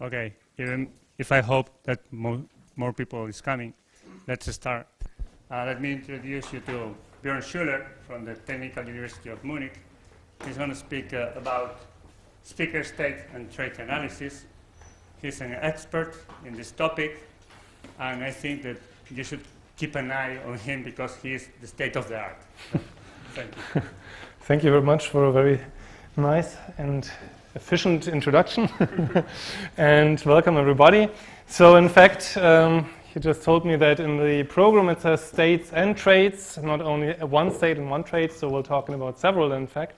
Okay, even if I hope that more people is coming, let's start. Let me introduce you to Björn Schuller from the Technical University of Munich. He's going to speak about speaker state and trait analysis. He's an expert in this topic, and I think that you should keep an eye on him because he is the state of the art. Thank you. Thank you very much for a very nice and efficient introduction. And welcome everybody. So in fact, you just told me that in the program it says states and traits, not only one state and one trait, so we're talking about several in fact.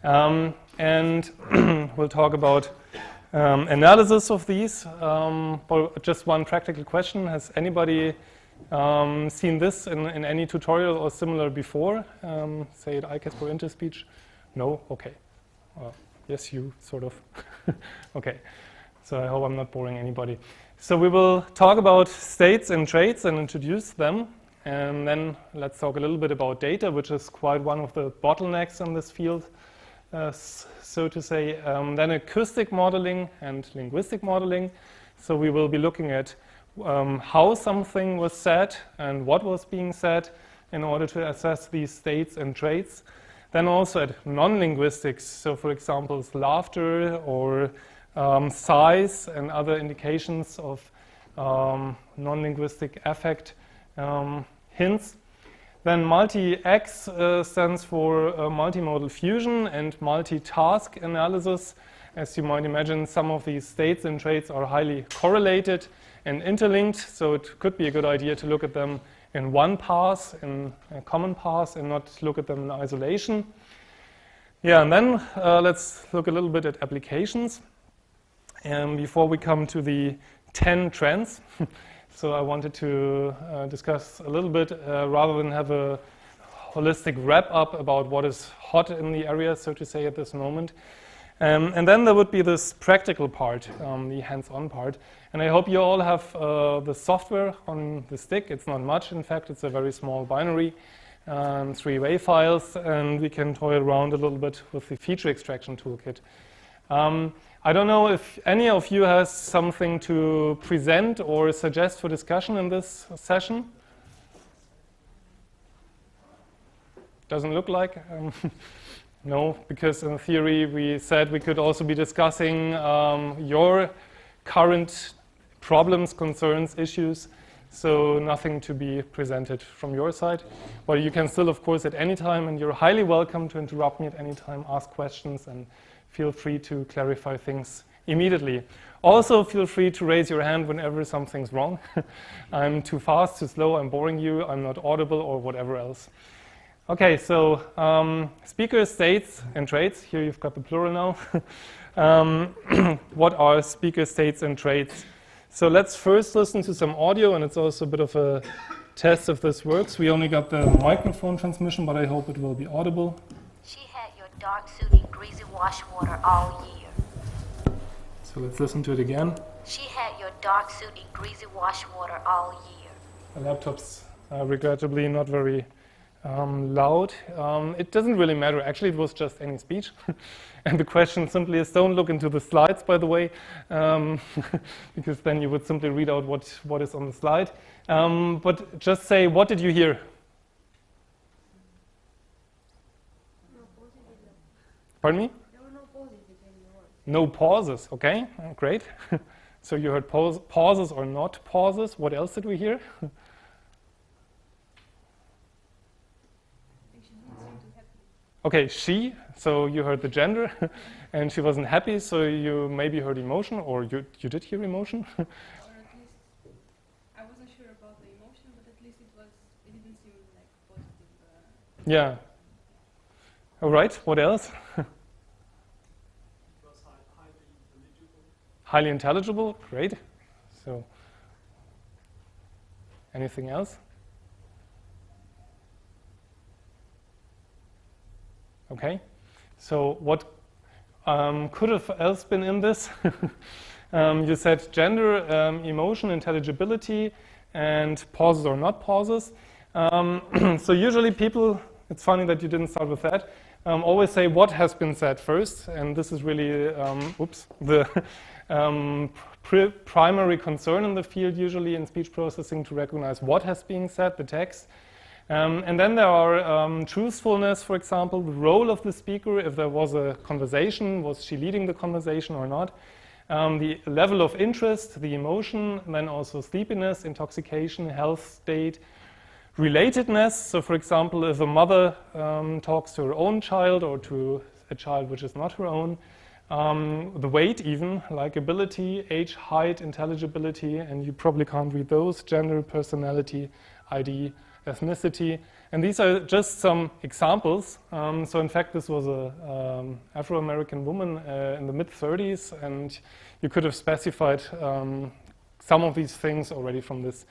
And we'll talk about analysis of these. But just one practical question. Has anybody seen this in any tutorial or similar before? Say at iCasper Interspeech? No? Okay. Yes, you, sort of. Okay. So I hope I'm not boring anybody. So we will talk about states and traits and introduce them. And then let's talk a little bit about data, which is quite one of the bottlenecks in this field, so to say. Then acoustic modeling and linguistic modeling. So we will be looking at how something was said and what was being said in order to assess these states and traits. Then also at non-linguistics, so for example, laughter or size and other indications of non-linguistic affect hints. Then multi-X stands for multimodal fusion and multitask analysis. As you might imagine, some of these states and traits are highly correlated and interlinked, so it could be a good idea to look at them in one pass, in a common pass, and not look at them in isolation. Yeah, and then let's look a little bit at applications before we come to the 10 trends. So I wanted to discuss a little bit rather than have a holistic wrap-up about what is hot in the area, so to say, at this moment. And then there would be this practical part, the hands-on part. And I hope you all have the software on the stick. It's not much, in fact. It's a very small binary, 3 WAV files, and we can toy around a little bit with the feature extraction toolkit. I don't know if any of you has something to present or suggest for discussion in this session. Doesn't look like. No, because in theory we said we could also be discussing your current problems, concerns, issues, so nothing to be presented from your side. But you can still, of course, at any time, and you're highly welcome to interrupt me at any time, ask questions, and feel free to clarify things immediately. Also, feel free to raise your hand whenever something's wrong. I'm too fast, too slow, I'm boring you, I'm not audible, or whatever else. Okay, so speaker states and traits. Here you've got the plural now. What are speaker states and traits? So let's first listen to some audio, and it's also a bit of a test if this works. We only got the microphone transmission, but I hope it will be audible. She had your dark suit in greasy wash water all year. So let's listen to it again. She had your dark suit in greasy wash water all year. The laptop's regrettably not very loud. It doesn't really matter. Actually, it was just any speech. And the question simply is, don't look into the slides, by the way, because then you would simply read out what is on the slide. But just say, what did you hear? Pardon me? There were no pauses between the words. No pauses. Okay, great. So you heard pauses or not pauses. What else did we hear? Okay, she, so you heard the gender, and she wasn't happy, so you maybe heard emotion, or you did hear emotion? Or at least, I wasn't sure about the emotion, but at least it didn't seem like positive. Yeah. All right, what else? It was highly intelligible. Highly intelligible, great. So, anything else? Okay, so what could have else been in this? You said gender, emotion, intelligibility, and pauses or not pauses. So usually people It's funny that you didn't start with that. Always say what has been said first, and this is really, the primary concern in the field usually in speech processing, to recognize what has been said, the text. And then there are truthfulness, for example, the role of the speaker, if there was a conversation, was she leading the conversation or not? The level of interest, the emotion, and then also sleepiness, intoxication, health state, relatedness. So, for example, if a mother talks to her own child or to a child which is not her own, the weight even, likability, age, height, intelligibility, and you probably can't read those, gender, personality, ID, ethnicity. And these are just some examples. So in fact, this was a Afro-American woman in the mid-30s, and you could have specified some of these things already from this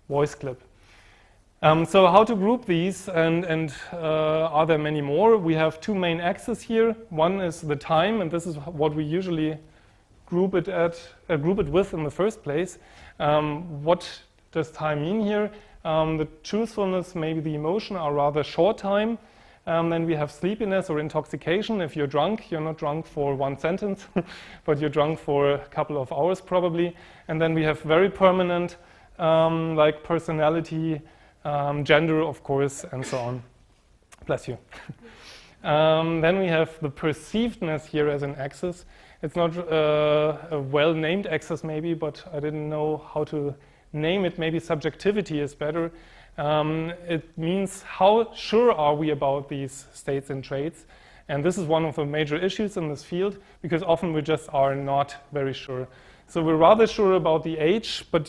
voice clip. So how to group these, and are there many more? We have two main axes here. One is the time, and this is what we usually group it with in the first place. What does time mean here? The truthfulness, maybe the emotion, are rather short time. Then we have sleepiness or intoxication. If you're drunk, you're not drunk for one sentence, but you're drunk for a couple of hours probably. And then we have very permanent, like personality, gender, of course, and so on. Bless you. Then we have the perceivedness here as an axis. It's not a well-named axis maybe, but I didn't know how to name it. Maybe subjectivity is better. It means how sure are we about these states and traits. And this is one of the major issues in this field, because often we just are not very sure. So we're rather sure about the age, but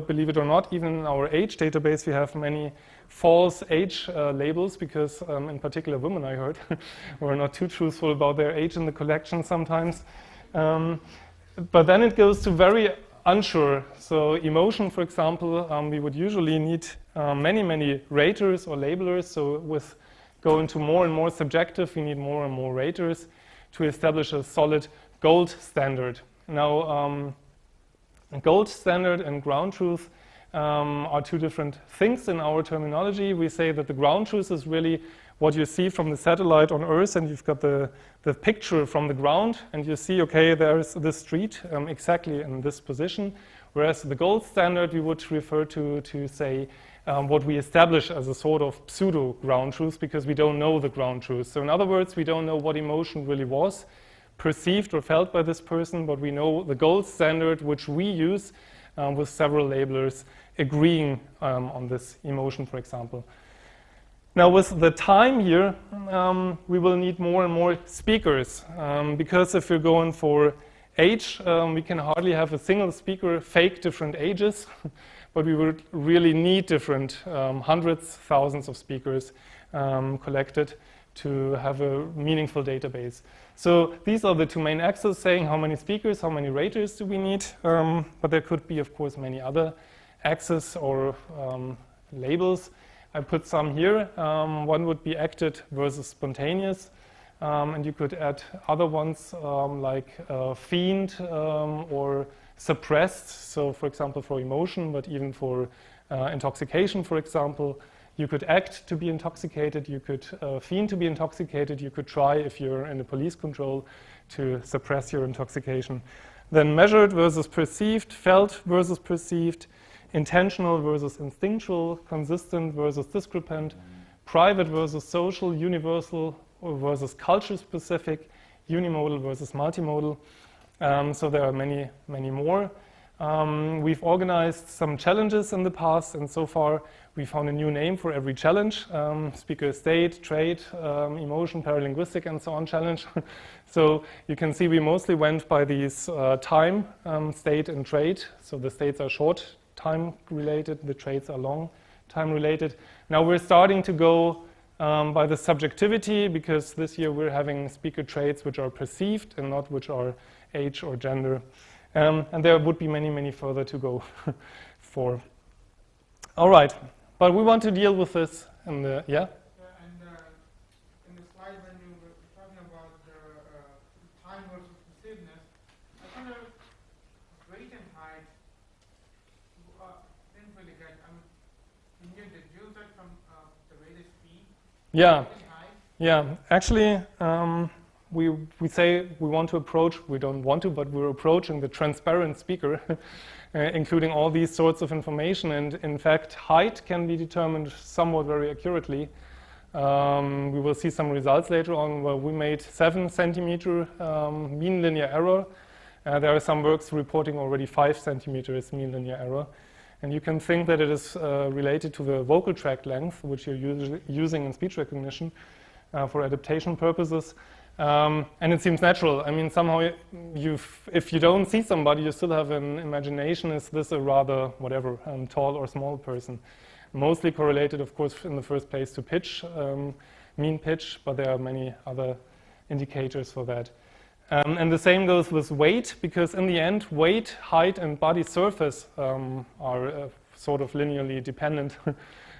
believe it or not, even in our age database we have many false age labels, because in particular women, I heard, were not too truthful about their age in the collection sometimes. But then it goes to very unsure. So emotion, for example, we would usually need many raters or labelers. So with going to more and more subjective, we need more and more raters to establish a solid gold standard. Now, gold standard and ground truth are two different things in our terminology. We say that the ground truth is really what you see from the satellite on Earth, and you've got the picture from the ground, and you see, okay, there's this street exactly in this position. Whereas the gold standard we would refer to say what we establish as a sort of pseudo ground truth, because we don't know the ground truth. So in other words, we don't know what emotion really was perceived or felt by this person, but we know the gold standard which we use with several labelers agreeing on this emotion, for example. Now with the time here, we will need more and more speakers, because if we're going for age, we can hardly have a single speaker fake different ages, but we would really need different hundreds, thousands of speakers collected to have a meaningful database. So these are the two main axes, saying how many speakers, how many raters do we need, but there could be, of course, many other axes or labels. I put some here. One would be acted versus spontaneous, and you could add other ones like feigned or suppressed. So, for example, for emotion, but even for intoxication, for example. You could act to be intoxicated, you could feign to be intoxicated, you could try, if you're in a police control, to suppress your intoxication. Then measured versus perceived, felt versus perceived, intentional versus instinctual, consistent versus discrepant, private versus social, universal versus culture-specific, unimodal versus multimodal. So there are many more. We've organized some challenges in the past, and so far we found a new name for every challenge: speaker state, trait, emotion, paralinguistic, and so on challenge. So you can see we mostly went by these time, state, and trait. So the states are short time related, the traits are long time related. Now we're starting to go by the subjectivity, because this year we're having speaker traits which are perceived and not which are age or gender. And there would be many further to go for. All right, but we want to deal with this in the, yeah? Yeah, and in the slide when you were talking about the time versus perceivedness, I kind of weight and height didn't really get, did you use that from the rate of speed? Yeah, Very high. yeah. Actually, we say we want to approach, we don't want to, but we're approaching the transparent speaker, including all these sorts of information. And in fact, height can be determined somewhat very accurately. We will see some results later on where we made 7 centimeter mean linear error. There are some works reporting already 5 centimeters mean linear error. And you can think that it is related to the vocal tract length, which you're using in speech recognition for adaptation purposes. And it seems natural. I mean, somehow, if you don't see somebody, you still have an imagination, is this a rather, whatever, tall or small person? Mostly correlated, of course, in the first place to pitch, mean pitch, but there are many other indicators for that. And the same goes with weight, because in the end, weight, height, and body surface are sort of linearly dependent.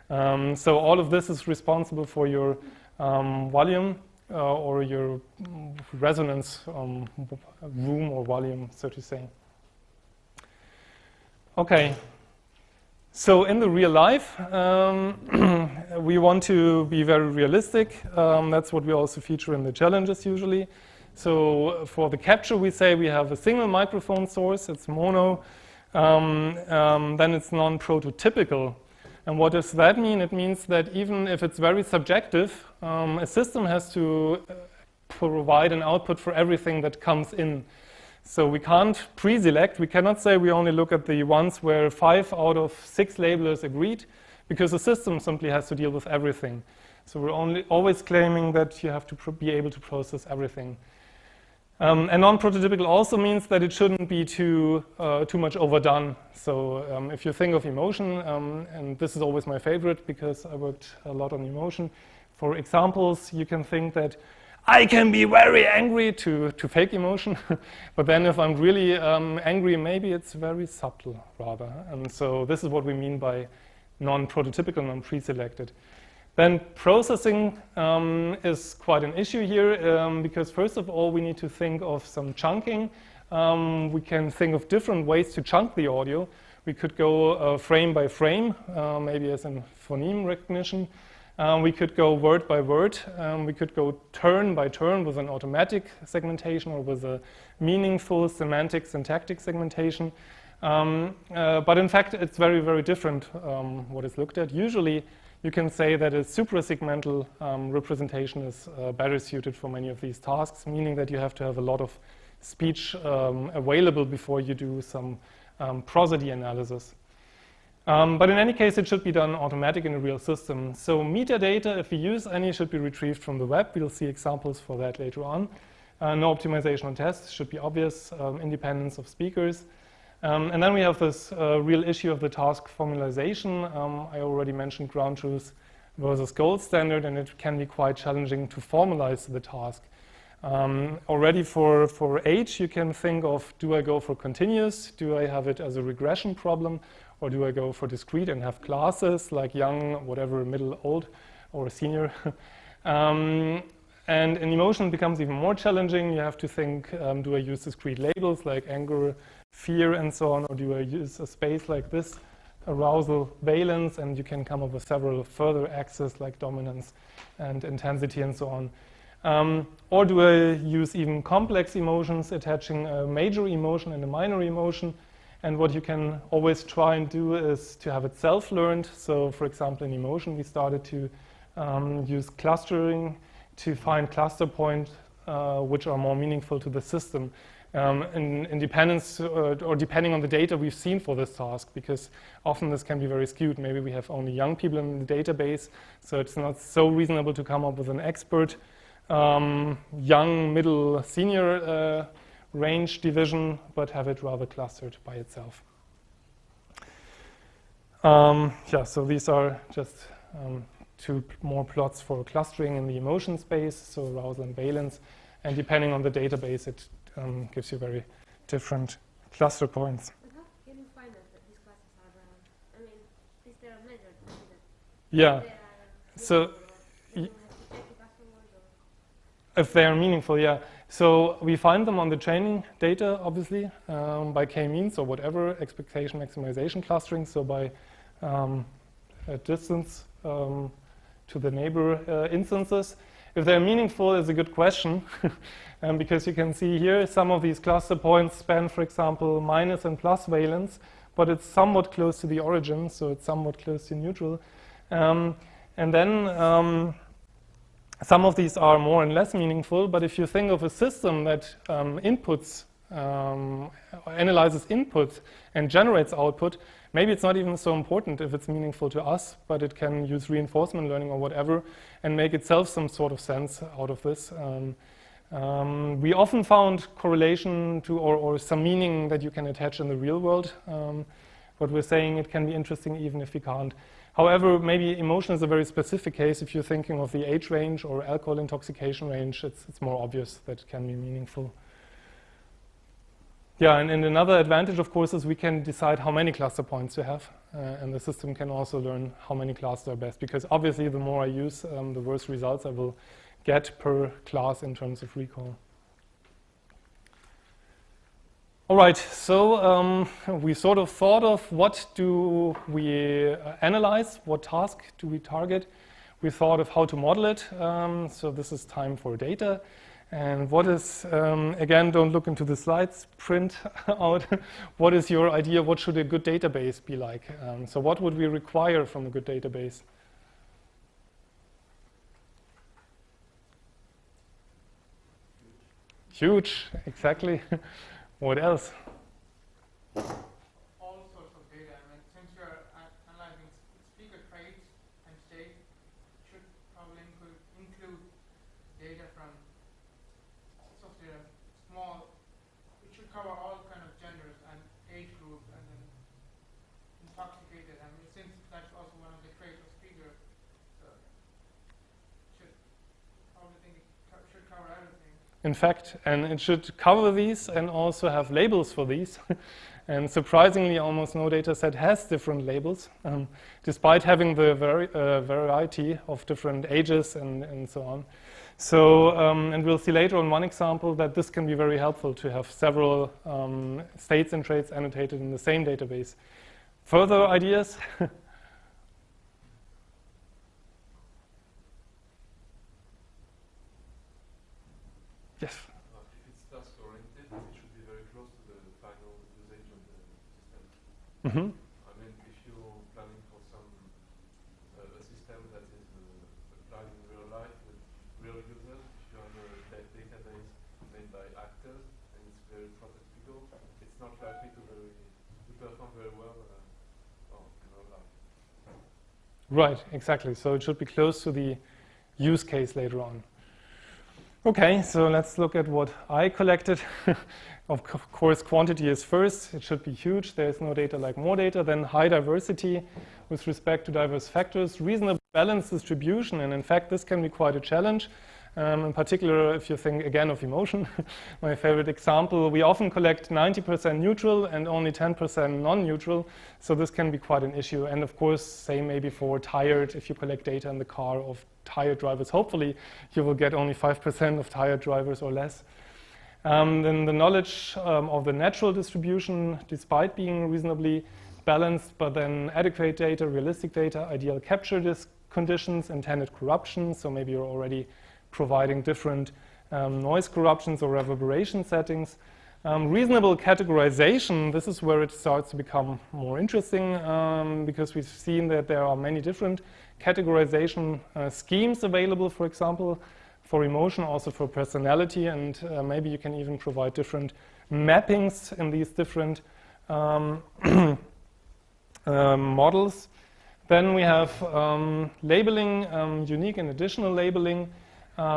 So all of this is responsible for your volume or your resonance room or volume, so to say. Okay. So in the real life, we want to be very realistic. That's what we also feature in the challenges usually. So for the capture, we say we have a single microphone source, it's mono, then it's non-prototypical. And what does that mean? It means that even if it's very subjective, a system has to provide an output for everything that comes in. So we can't pre-select, we cannot say we only look at the ones where 5 out of 6 labelers agreed, because the system simply has to deal with everything. So we're always claiming that you have to be able to process everything. And non-prototypical also means that it shouldn't be too much overdone. So if you think of emotion, and this is always my favorite because I worked a lot on emotion. For examples, you can think that I can be very angry to fake emotion, but then if I'm really angry, maybe it's very subtle rather. And so this is what we mean by non-prototypical, non-pre-selected. Then processing is quite an issue here because first of all we need to think of some chunking. We can think of different ways to chunk the audio. We could go frame by frame, maybe as in phoneme recognition. We could go word by word. We could go turn by turn with an automatic segmentation or with a meaningful semantic syntactic segmentation. But in fact it's very, very different what is looked at. Usually you can say that a suprasegmental representation is better suited for many of these tasks, meaning that you have to have a lot of speech available before you do some prosody analysis. But in any case, it should be done automatic in a real system. So metadata, if we use any, should be retrieved from the web. We'll see examples for that later on. No optimization on tests should be obvious, independence of speakers. And then we have this real issue of the task formalization. I already mentioned ground truth versus gold standard, and it can be quite challenging to formalize the task. Already for age, you can think of, do I go for continuous? Do I have it as a regression problem? Or do I go for discrete and have classes like young, whatever, middle, old, or senior? And in emotion, it becomes even more challenging. You have to think, do I use discrete labels like anger, fear, and so on, or do I use a space like this, arousal, valence, and you can come up with several further axes like dominance and intensity and so on. Or do I use even complex emotions, attaching a major emotion and a minor emotion? And what you can always try and do is to have it self-learned. So for example, in emotion, we started to use clustering to find cluster points which are more meaningful to the system. In dependence or depending on the data we've seen for this task, because often this can be very skewed. Maybe we have only young people in the database, so it's not so reasonable to come up with an expert young, middle, senior range division, but have it rather clustered by itself. Yeah, so these are just 2 more plots for clustering in the emotion space, so arousal and valence, and depending on the database, it gives you very different cluster points. But how can you find out that these classes are, I mean, is there a measure to do that? Yeah, so You don't have to check the afterwards, or? if they are meaningful, yeah. So we find them on the training data, obviously, by k-means or whatever, expectation maximization clustering, so by distance to the neighbor instances. If they're meaningful is a good question, because you can see here some of these cluster points span, for example, minus and plus valence, but it's somewhat close to the origin, so it's somewhat close to neutral. And then some of these are more and less meaningful, but if you think of a system that analyzes inputs and generates output, maybe it's not even so important if it's meaningful to us, but it can use reinforcement learning or whatever and make itself some sort of sense out of this. We often found correlation to or some meaning that you can attach in the real world, but we're saying it can be interesting even if we can't. However, maybe emotion is a very specific case. If you're thinking of the age range or alcohol intoxication range, it's more obvious that it can be meaningful. Yeah, and another advantage, of course, is we can decide how many cluster points to have, and the system can also learn how many classes are best, because obviously the more I use, the worse results I will get per class in terms of recall. All right, so we sort of thought of what do we analyze, what task do we target. We thought of how to model it, so this is time for data. And what is, again, don't look into the slides, print out, what is your idea, what should a good database be like? So what would we require from a good database? Huge, exactly. What else? All sorts of data. I mean, since you're analyzing speaker traits and state, should probably include data from source data, small. It should cover all kind of genders and age group, and then intoxicated. I mean, since that's also one of the traits of speaker, so should probably think it should cover everything. In fact, and it should cover these and also have labels for these. And surprisingly, almost no data set has different labels, despite having the variety of different ages and so on. So, and we'll see later on one example that this can be very helpful to have several states and traits annotated in the same database. Further ideas? Yes. If it's task-oriented, it should be very close to the final usage of the system. Mm-hmm. I mean, if you're planning for some a system that is applied in real life with real users, if you have a database made by actors and it's very prototypical, it's not likely to perform very well in real life. Right, exactly. So it should be close to the use case later on. Okay, so let's look at what I collected. Of course, quantity is first. It should be huge. There's no data like more data. Then high diversity with respect to diverse factors. Reasonable balanced distribution. And in fact, this can be quite a challenge. In particular, if you think again of emotion, my favorite example, we often collect 90% neutral and only 10% non-neutral. So this can be quite an issue. And of course, same maybe for tired, if you collect data in the car of tired drivers, hopefully you will get only 5% of tired drivers or less. Then the knowledge of the natural distribution, despite being reasonably balanced, but then adequate data, realistic data, ideal capture conditions, intended corruption. So maybe you're already providing different noise corruptions or reverberation settings. Reasonable categorization, this is where it starts to become more interesting because we've seen that there are many different categorization schemes available, for example, for emotion, also for personality, and maybe you can even provide different mappings in these different models. Then we have labeling, unique and additional labeling,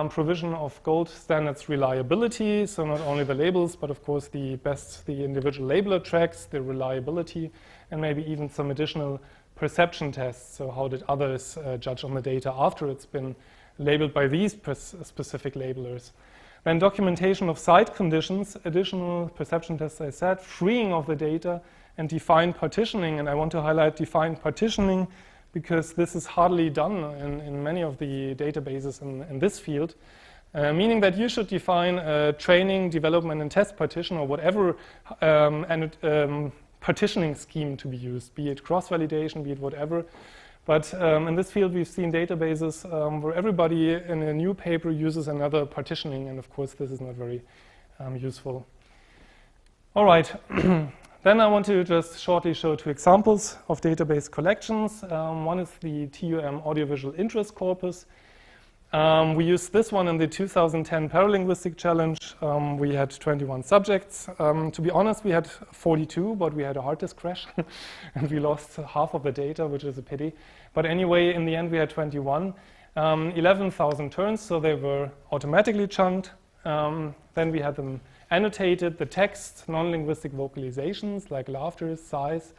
provision of gold standards reliability, so not only the labels, but of course the individual labeler tracks, the reliability, and maybe even some additional perception tests. So how did others judge on the data after it's been labeled by these specific labelers? Then documentation of site conditions, additional perception tests, I said, freeing of the data, and defined partitioning. And I want to highlight defined partitioning because this is hardly done in many of the databases in this field, meaning that you should define a training, development, and test partition or whatever partitioning scheme to be used, be it cross-validation, be it whatever. But in this field, we've seen databases where everybody in a new paper uses another partitioning, and of course, this is not very useful. All right. Then I want to just shortly show two examples of database collections. One is the TUM Audiovisual Interest Corpus. We used this one in the 2010 Paralinguistic Challenge. We had 21 subjects. To be honest, we had 42, but we had a hard disk crash, and we lost half of the data, which is a pity. But anyway, in the end, we had 21. 11,000 turns, so they were automatically chunked. Then we had them annotated, the text, non-linguistic vocalizations like laughter, sighs.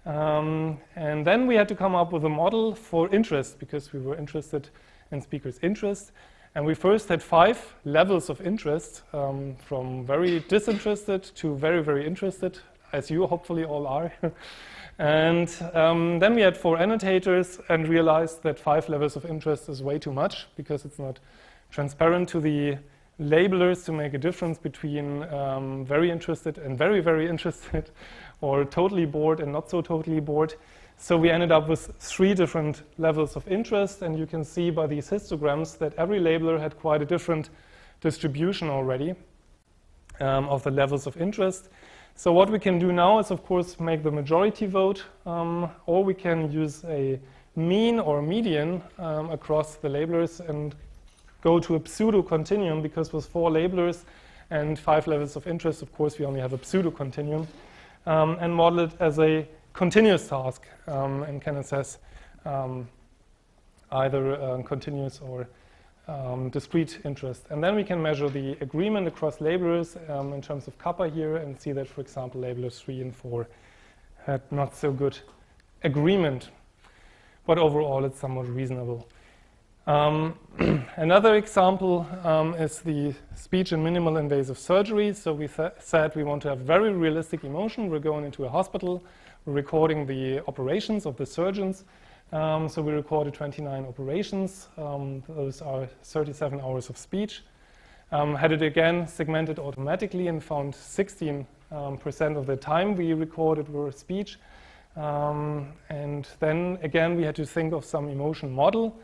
And then we had to come up with a model for interest, because we were interested in speakers' interest. And we first had 5 levels of interest, from very disinterested to very, very interested, as you hopefully all are. And then we had 4 annotators and realized that 5 levels of interest is way too much, because it's not transparent to the labelers to make a difference between very interested and very, very interested, or totally bored and not so totally bored. So we ended up with 3 different levels of interest, and you can see by these histograms that every labeler had quite a different distribution already of the levels of interest. So what we can do now is, of course, make the majority vote, or we can use a mean or median across the labelers and go to a pseudo-continuum, because with 4 labelers and 5 levels of interest, of course, we only have a pseudo-continuum, and model it as a continuous task and can assess either continuous or discrete interest. And then we can measure the agreement across labelers in terms of kappa here, and see that, for example, labelers 3 and 4 had not so good agreement, but overall it's somewhat reasonable. Another example is the speech in minimal invasive surgery. So we said we want to have very realistic emotion. We're going into a hospital. We're recording the operations of the surgeons. So we recorded 29 operations. Those are 37 hours of speech. Had it again segmented automatically and found 16% of the time we recorded were speech. And then again, we had to think of some emotion model.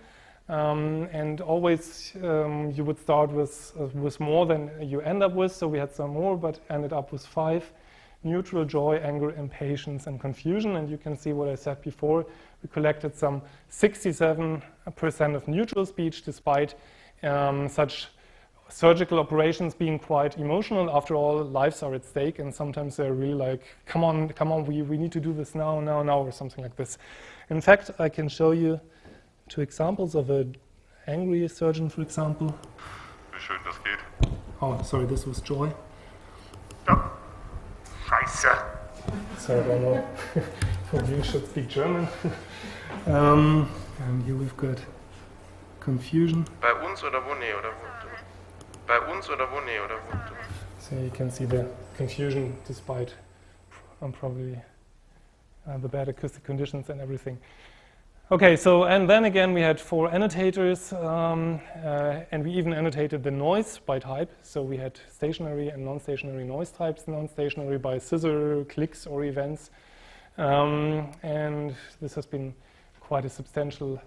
And always you would start with more than you end up with. So we had some more, but ended up with 5: neutral, joy, anger, impatience, and confusion. And you can see what I said before. We collected some 67% of neutral speech, despite such surgical operations being quite emotional. After all, lives are at stake, and sometimes they're really like, come on, we need to do this now, or something like this. In fact, I can show you 2 examples of an angry surgeon, for example. Wie schön das geht. Oh, sorry, this was joy. Ja. Scheiße. So I don't know if you should speak German. And here we've got confusion. Bei uns oder wo? Nee, oder wo? Bei uns oder wo? Nee, oder wo? So you can see the confusion despite probably the bad acoustic conditions and everything. Okay, so, and then again we had 4 annotators, and we even annotated the noise by type. So we had stationary and non-stationary noise types, non-stationary by scissor, clicks, or events. And this has been quite a substantial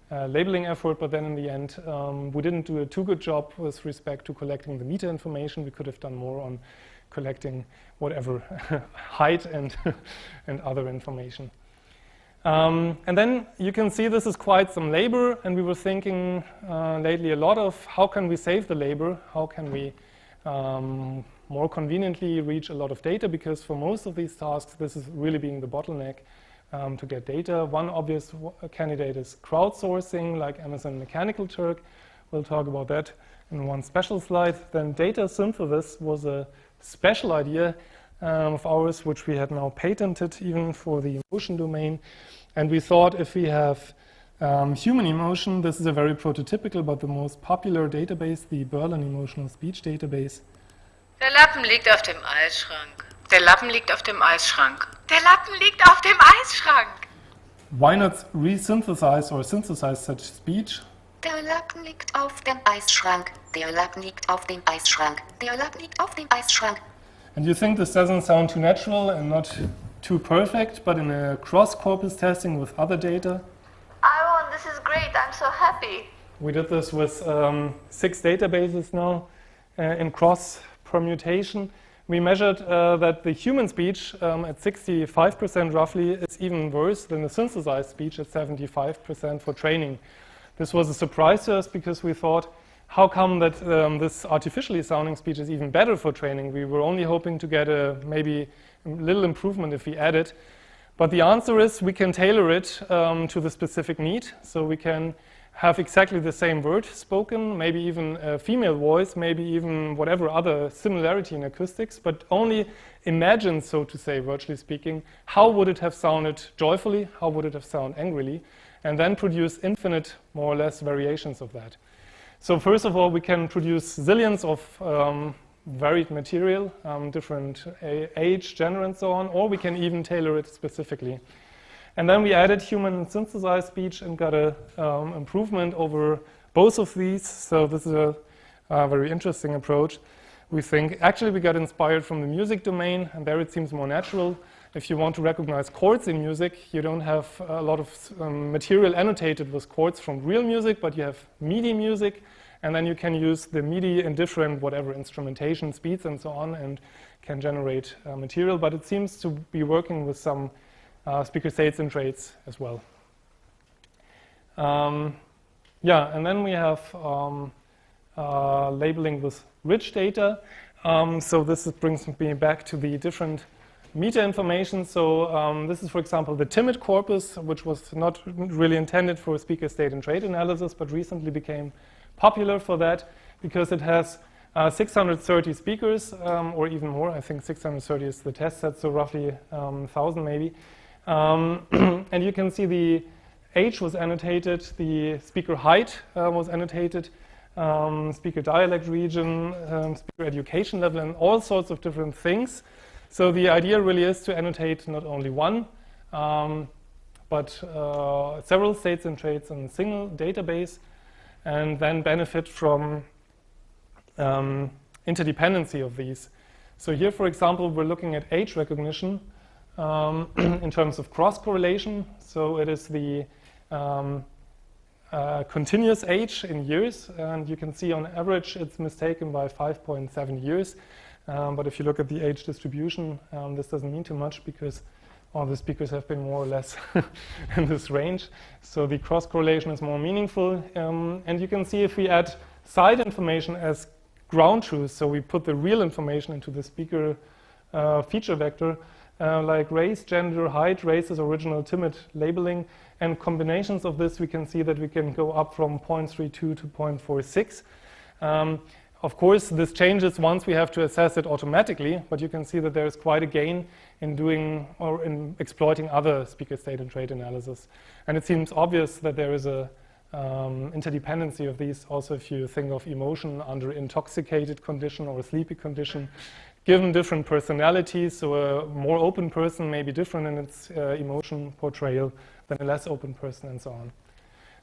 labeling effort, but then in the end we didn't do a too good job with respect to collecting the meta information. We could have done more on collecting whatever height and, and other information. And then you can see this is quite some labor, and we were thinking lately a lot of how can we save the labor, how can we more conveniently reach a lot of data, because for most of these tasks this is really being the bottleneck to get data. One obvious candidate is crowdsourcing, like Amazon Mechanical Turk. We'll talk about that in one special slide. Then data synthesis was a special idea of ours, which we had now patented even for the emotion domain. And we thought if we have human emotion, this is a very prototypical but the most popular database, the Berlin Emotional Speech Database. Der Lappen liegt auf dem Eisschrank. Der Lappen liegt auf dem Eisschrank. Der Lappen liegt auf dem Eisschrank. Why not resynthesize or synthesize such speech? Der Lappen liegt auf dem Eisschrank. Der Lappen liegt auf dem Eisschrank. Der Lappen liegt auf dem Eisschrank. And you think this doesn't sound too natural and not too perfect, but in a cross-corpus testing with other data? Ah, this is great. I'm so happy. We did this with 6 databases now in cross permutation. We measured that the human speech at 65% roughly is even worse than the synthesized speech at 75% for training. This was a surprise to us because we thought, how come that this artificially sounding speech is even better for training? We were only hoping to get maybe a little improvement if we add it. But the answer is we can tailor it to the specific need. So we can have exactly the same word spoken, maybe even a female voice, maybe even whatever other similarity in acoustics, but only imagine, so to say, virtually speaking, how would it have sounded joyfully, how would it have sounded angrily, and then produce infinite, more or less, variations of that. So first of all, we can produce zillions of varied material, different age, gender, and so on, or we can even tailor it specifically. And then we added human and synthesized speech and got an improvement over both of these. So this is a very interesting approach. We think, actually we got inspired from the music domain, and there it seems more natural. If you want to recognize chords in music, you don't have a lot of material annotated with chords from real music, but you have MIDI music, and then you can use the MIDI in different whatever instrumentation speeds and so on, and can generate material. But it seems to be working with some speaker states and traits as well. Yeah, and then we have labeling with rich data. So this brings me back to the different meta information. So this is, for example, the timid corpus, which was not really intended for speaker state and trait analysis, but recently became popular for that because it has 630 speakers, or even more. I think 630 is the test set, so roughly 1,000 maybe. And you can see the age was annotated, the speaker height was annotated, speaker dialect region, speaker education level, and all sorts of different things. So the idea really is to annotate not only one, but several states and traits in a single database, and then benefit from interdependency of these. So here, for example, we're looking at age recognition in terms of cross-correlation. So it is the continuous age in years, and you can see on average it's mistaken by 5.7 years. But if you look at the age distribution, this doesn't mean too much because all the speakers have been more or less in this range. So the cross-correlation is more meaningful. And you can see if we add side information as ground truth, so we put the real information into the speaker feature vector, like race, gender, height, race is original timid labeling, and combinations of this, we can see that we can go up from 0.32 to 0.46. Of course, this changes once we have to assess it automatically, but you can see that there is quite a gain in doing or in exploiting other speaker state and trait analysis. And it seems obvious that there is a interdependency of these. Also, if you think of emotion under intoxicated condition or a sleepy condition, given different personalities, so a more open person may be different in its emotion portrayal than a less open person, and so on.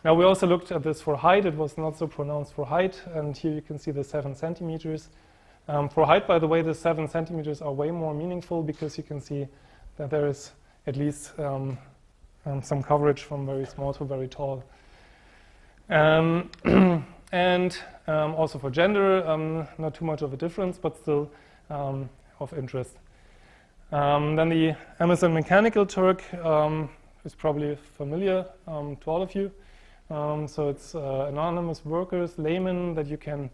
Now, we also looked at this for height. It was not so pronounced for height, and here you can see the 7 centimeters. For height, by the way, the 7 centimeters are way more meaningful because you can see that there is at least some coverage from very small to very tall. And also for gender, not too much of a difference, but still of interest. Then the Amazon Mechanical Turk is probably familiar to all of you. So it's anonymous workers, laymen that you can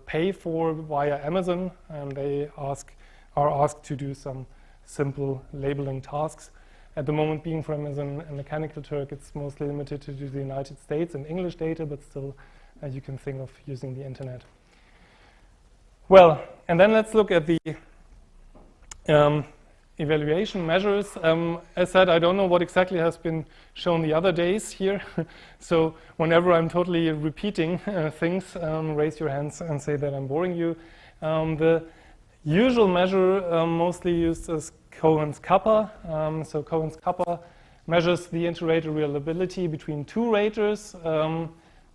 pay for via Amazon, and they are asked to do some simple labeling tasks. At the moment, being for Amazon and Mechanical Turk, it's mostly limited to the United States and English data, but still you can think of using the internet. Well, and then let's look at the evaluation measures. As said, I don't know what exactly has been shown the other days here. So whenever I'm totally repeating things, raise your hands and say that I'm boring you. The usual measure mostly used is Cohen's kappa. So Cohen's kappa measures the inter-rater reliability between two raters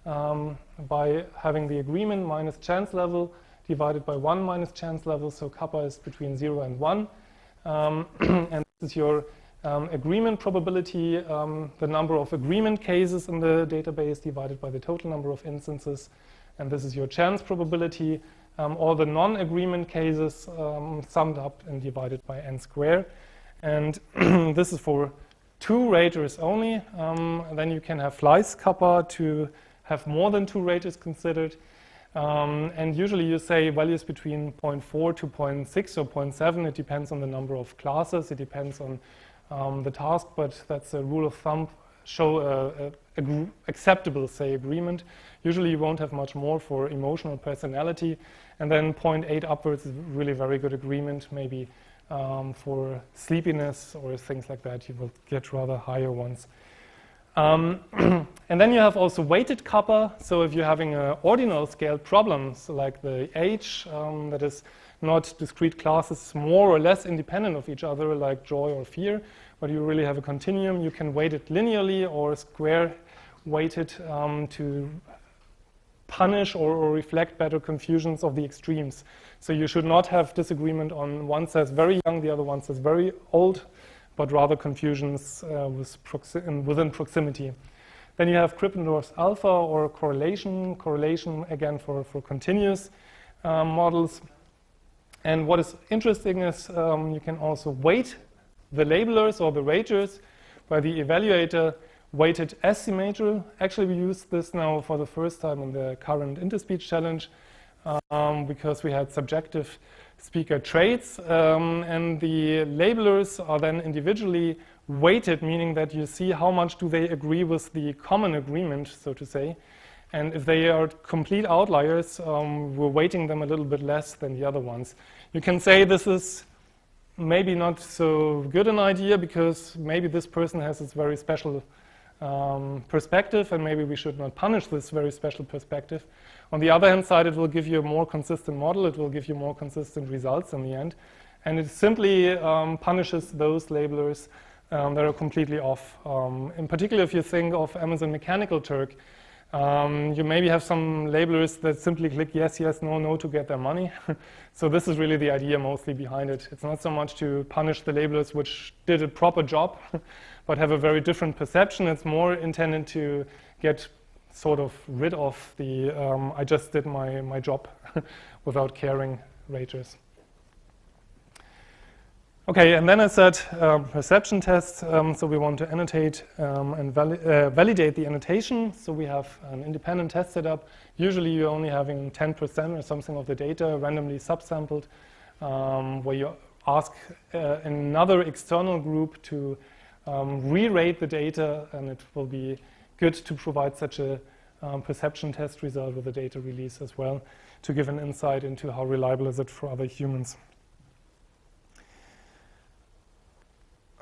by having the agreement minus chance level divided by 1 minus chance level. So kappa is between 0 and 1. And this is your agreement probability, the number of agreement cases in the database divided by the total number of instances, and this is your chance probability. All the non-agreement cases summed up and divided by n squared. And this is for 2 raters only. Then you can have Fleiss kappa to have more than 2 raters considered. And usually you say values between 0.4 to 0.6 or 0.7. It depends on the number of classes. It depends on the task, but that's a rule of thumb. Show acceptable, say, agreement. Usually you won't have much more for emotional personality. And then 0.8 upwards is really very good agreement. Maybe for sleepiness or things like that, you will get rather higher ones. And then you have also weighted kappa. So if you're having ordinal scale problems like the H, that is not discrete classes more or less independent of each other, like joy or fear, but you really have a continuum, you can weight it linearly or square weight it to punish or reflect better confusions of the extremes. So you should not have disagreement on one says very young, the other one says very old, but rather confusions within proximity. Then you have Krippendorf's alpha or correlation. Correlation, again, for continuous models. And what is interesting is you can also weight the labelers or the raters by the evaluator weighted asymmetrical. Actually, we use this now for the first time in the current interspeech challenge because we had subjective speaker traits, and the labelers are then individually weighted, meaning that you see how much do they agree with the common agreement, so to say. And if they are complete outliers, we're weighting them a little bit less than the other ones. You can say this is maybe not so good an idea because maybe this person has this very special perspective, and maybe we should not punish this very special perspective. On the other hand side, it will give you a more consistent model. It will give you more consistent results in the end. And it simply punishes those labelers that are completely off. In particular, if you think of Amazon Mechanical Turk, you maybe have some labelers that simply click yes, yes, no, no to get their money. So this is really the idea mostly behind it. It's not so much to punish the labelers which did a proper job, but have a very different perception. It's more intended to get sort of rid of the I just did my job without caring raters. Okay, and then I said perception tests. So we want to annotate and validate the annotation. So we have an independent test set up. Usually you're only having 10% or something of the data randomly subsampled, where you ask another external group to re-rate the data, and it will be good to provide such a perception test result with the data release as well to give an insight into how reliable is it for other humans.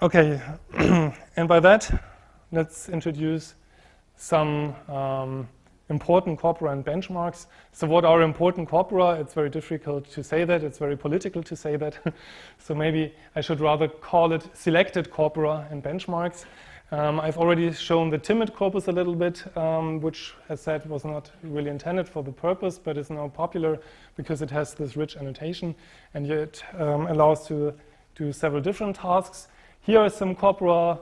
Okay, and by that, let's introduce some important corpora and benchmarks. So what are important corpora? It's very difficult to say that. It's very political to say that. So maybe I should rather call it selected corpora and benchmarks. I've already shown the timid corpus a little bit, which, as said, was not really intended for the purpose, but is now popular because it has this rich annotation, and yet allows to do several different tasks. Here are some corpora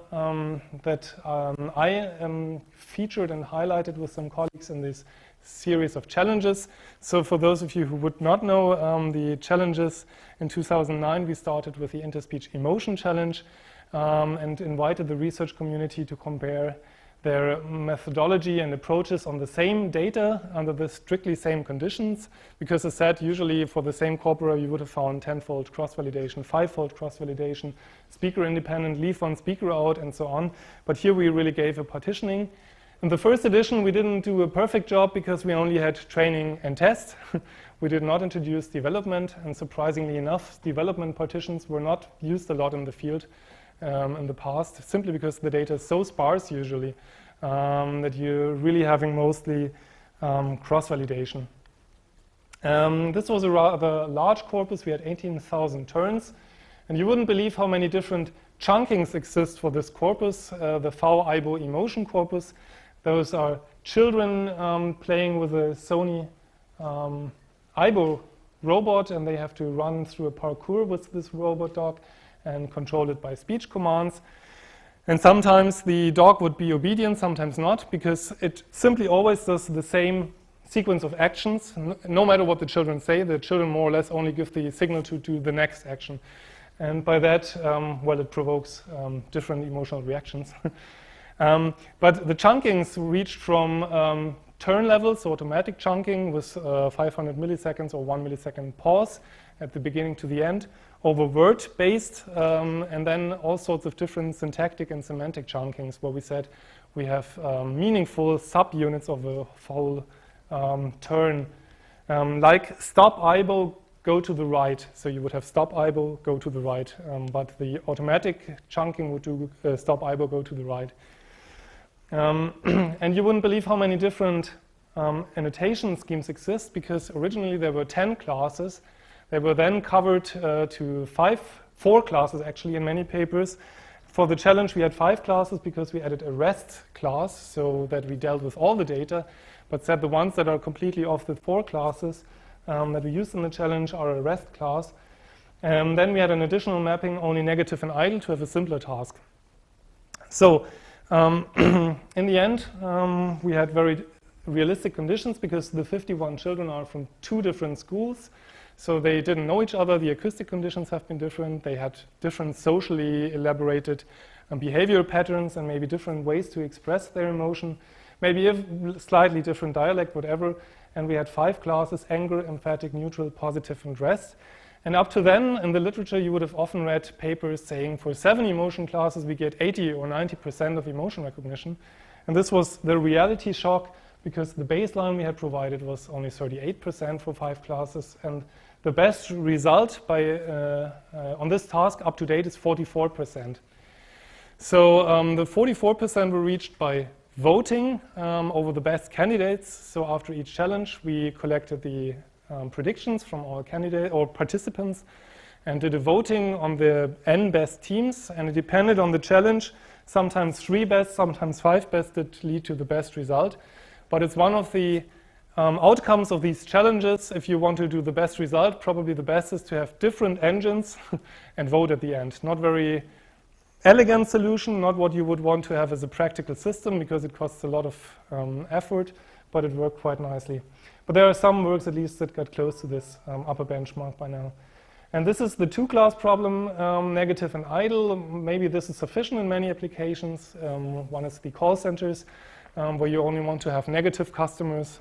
that I featured and highlighted with some colleagues in this series of challenges. So for those of you who would not know the challenges, in 2009 we started with the Interspeech Emotion Challenge and invited the research community to compare their methodology and approaches on the same data under the strictly same conditions, because as said, usually for the same corpora you would have found 10-fold cross-validation, 5-fold cross-validation, speaker independent, leave one speaker out, and so on. But here we really gave a partitioning. In the first edition we didn't do a perfect job because we only had training and test. We did not introduce development, and surprisingly enough, development partitions were not used a lot in the field in the past, simply because the data is so sparse usually that you're really having mostly cross-validation. This was a rather large corpus. We had 18,000 turns, and you wouldn't believe how many different chunkings exist for this corpus, the V-IBO emotion corpus. Those are children playing with a Sony IBO robot, and they have to run through a parkour with this robot dog and control it by speech commands. And sometimes the dog would be obedient, sometimes not, because it simply always does the same sequence of actions. No matter what the children say, the children more or less only give the signal to do the next action. And by that, well, it provokes different emotional reactions. But the chunkings reached from turn levels, so automatic chunking with 500 milliseconds or 1 millisecond pause at the beginning to the end, over word-based, and then all sorts of different syntactic and semantic chunkings, where we said we have meaningful subunits of a whole turn, like stop IBO, go to the right. So you would have stop IBO, go to the right, but the automatic chunking would do stop IBO, go to the right. And you wouldn't believe how many different annotation schemes exist, because originally there were 10 classes. They were then covered to 4 classes actually in many papers. For the challenge we had 5 classes because we added a REST class so that we dealt with all the data, but said the ones that are completely off the 4 classes that we used in the challenge are a REST class. Then we had an additional mapping, only negative and idle, to have a simpler task. So in the end, we had very realistic conditions because the 51 children are from 2 different schools. So they didn't know each other. The acoustic conditions have been different. They had different socially elaborated behavioral patterns and maybe different ways to express their emotion, maybe a slightly different dialect, whatever. And we had 5 classes: anger, emphatic, neutral, positive, and rest. And up to then, in the literature, you would have often read papers saying for 7 emotion classes, we get 80 or 90% of emotion recognition. And this was the reality shock, because the baseline we had provided was only 38% for 5 classes. And the best result on this task up to date is 44%. So the 44% were reached by voting over the best candidates. So after each challenge, we collected the predictions from all candidates or participants and did a voting on the N best teams, and it depended on the challenge. Sometimes 3 best, sometimes 5 best did lead to the best result. But it's one of the outcomes of these challenges. If you want to do the best result, probably the best is to have different engines and vote at the end. Not very elegant solution, not what you would want to have as a practical system, because it costs a lot of effort, but it worked quite nicely. But there are some works at least that got close to this upper benchmark by now. And this is the 2-class problem, negative and idle. Maybe this is sufficient in many applications. One is the call centers, where you only want to have negative customers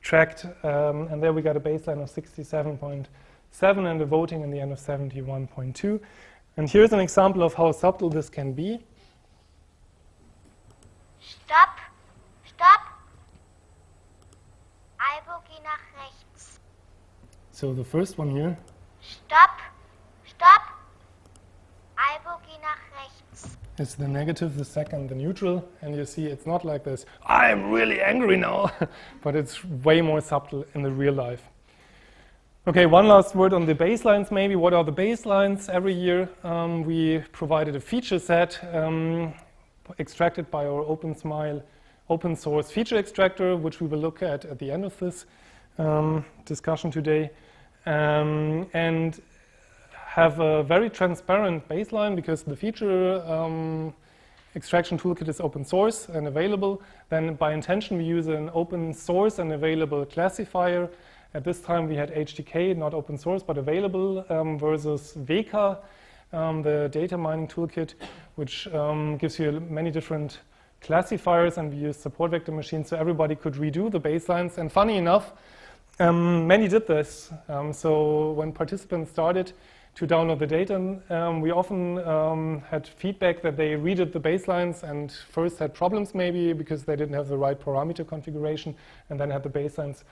tracked. And there we got a baseline of 67.7 and a voting in the end of 71.2. And here's an example of how subtle this can be. Stopp! Stopp! Albo, geh nach rechts. So the first one here. Stopp! Stopp! Albo, geh nach rechts. It's the negative, the second, the neutral, and you see it's not like this, I'm really angry now, but it's way more subtle in the real life. Okay, one last word on the baselines maybe. What are the baselines? Every year we provided a feature set extracted by our open source feature extractor, which we will look at the end of this discussion today, and have a very transparent baseline, because the feature extraction toolkit is open source and available. Then by intention we use an open source and available classifier. At this time we had HDK, not open source but available, versus Weka, the data mining toolkit, which gives you many different classifiers, and we use support vector machines so everybody could redo the baselines. And funny enough, many did this. So when participants started to download the data, we often had feedback that they redid the baselines and first had problems maybe because they didn't have the right parameter configuration, and then had the baselines,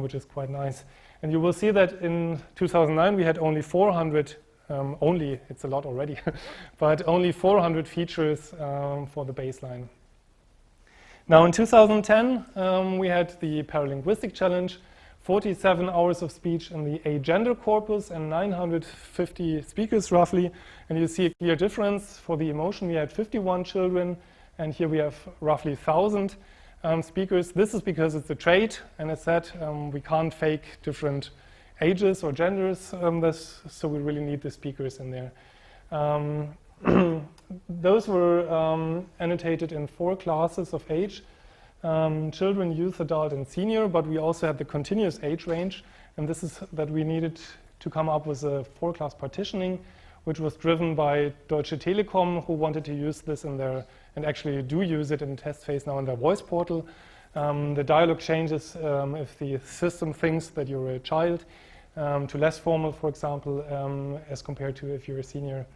which is quite nice. And you will see that in 2009 we had only 400, it's a lot already, but only 400 features for the baseline. Now in 2010 we had the Paralinguistic Challenge, 47 hours of speech in the agender corpus and 950 speakers roughly. And you see a clear difference. For the emotion we had 51 children, and here we have roughly 1,000 speakers. This is because it's a trait, and as said, we can't fake different ages or genders, so we really need the speakers in there. those were annotated in 4 classes of age: children, youth, adult, and senior. But we also had the continuous age range, and this is that we needed to come up with a 4-class partitioning, which was driven by Deutsche Telekom, who wanted to use this in their, and actually do use it in test phase now in their voice portal. The dialogue changes if the system thinks that you're a child, to less formal, for example, as compared to if you're a senior.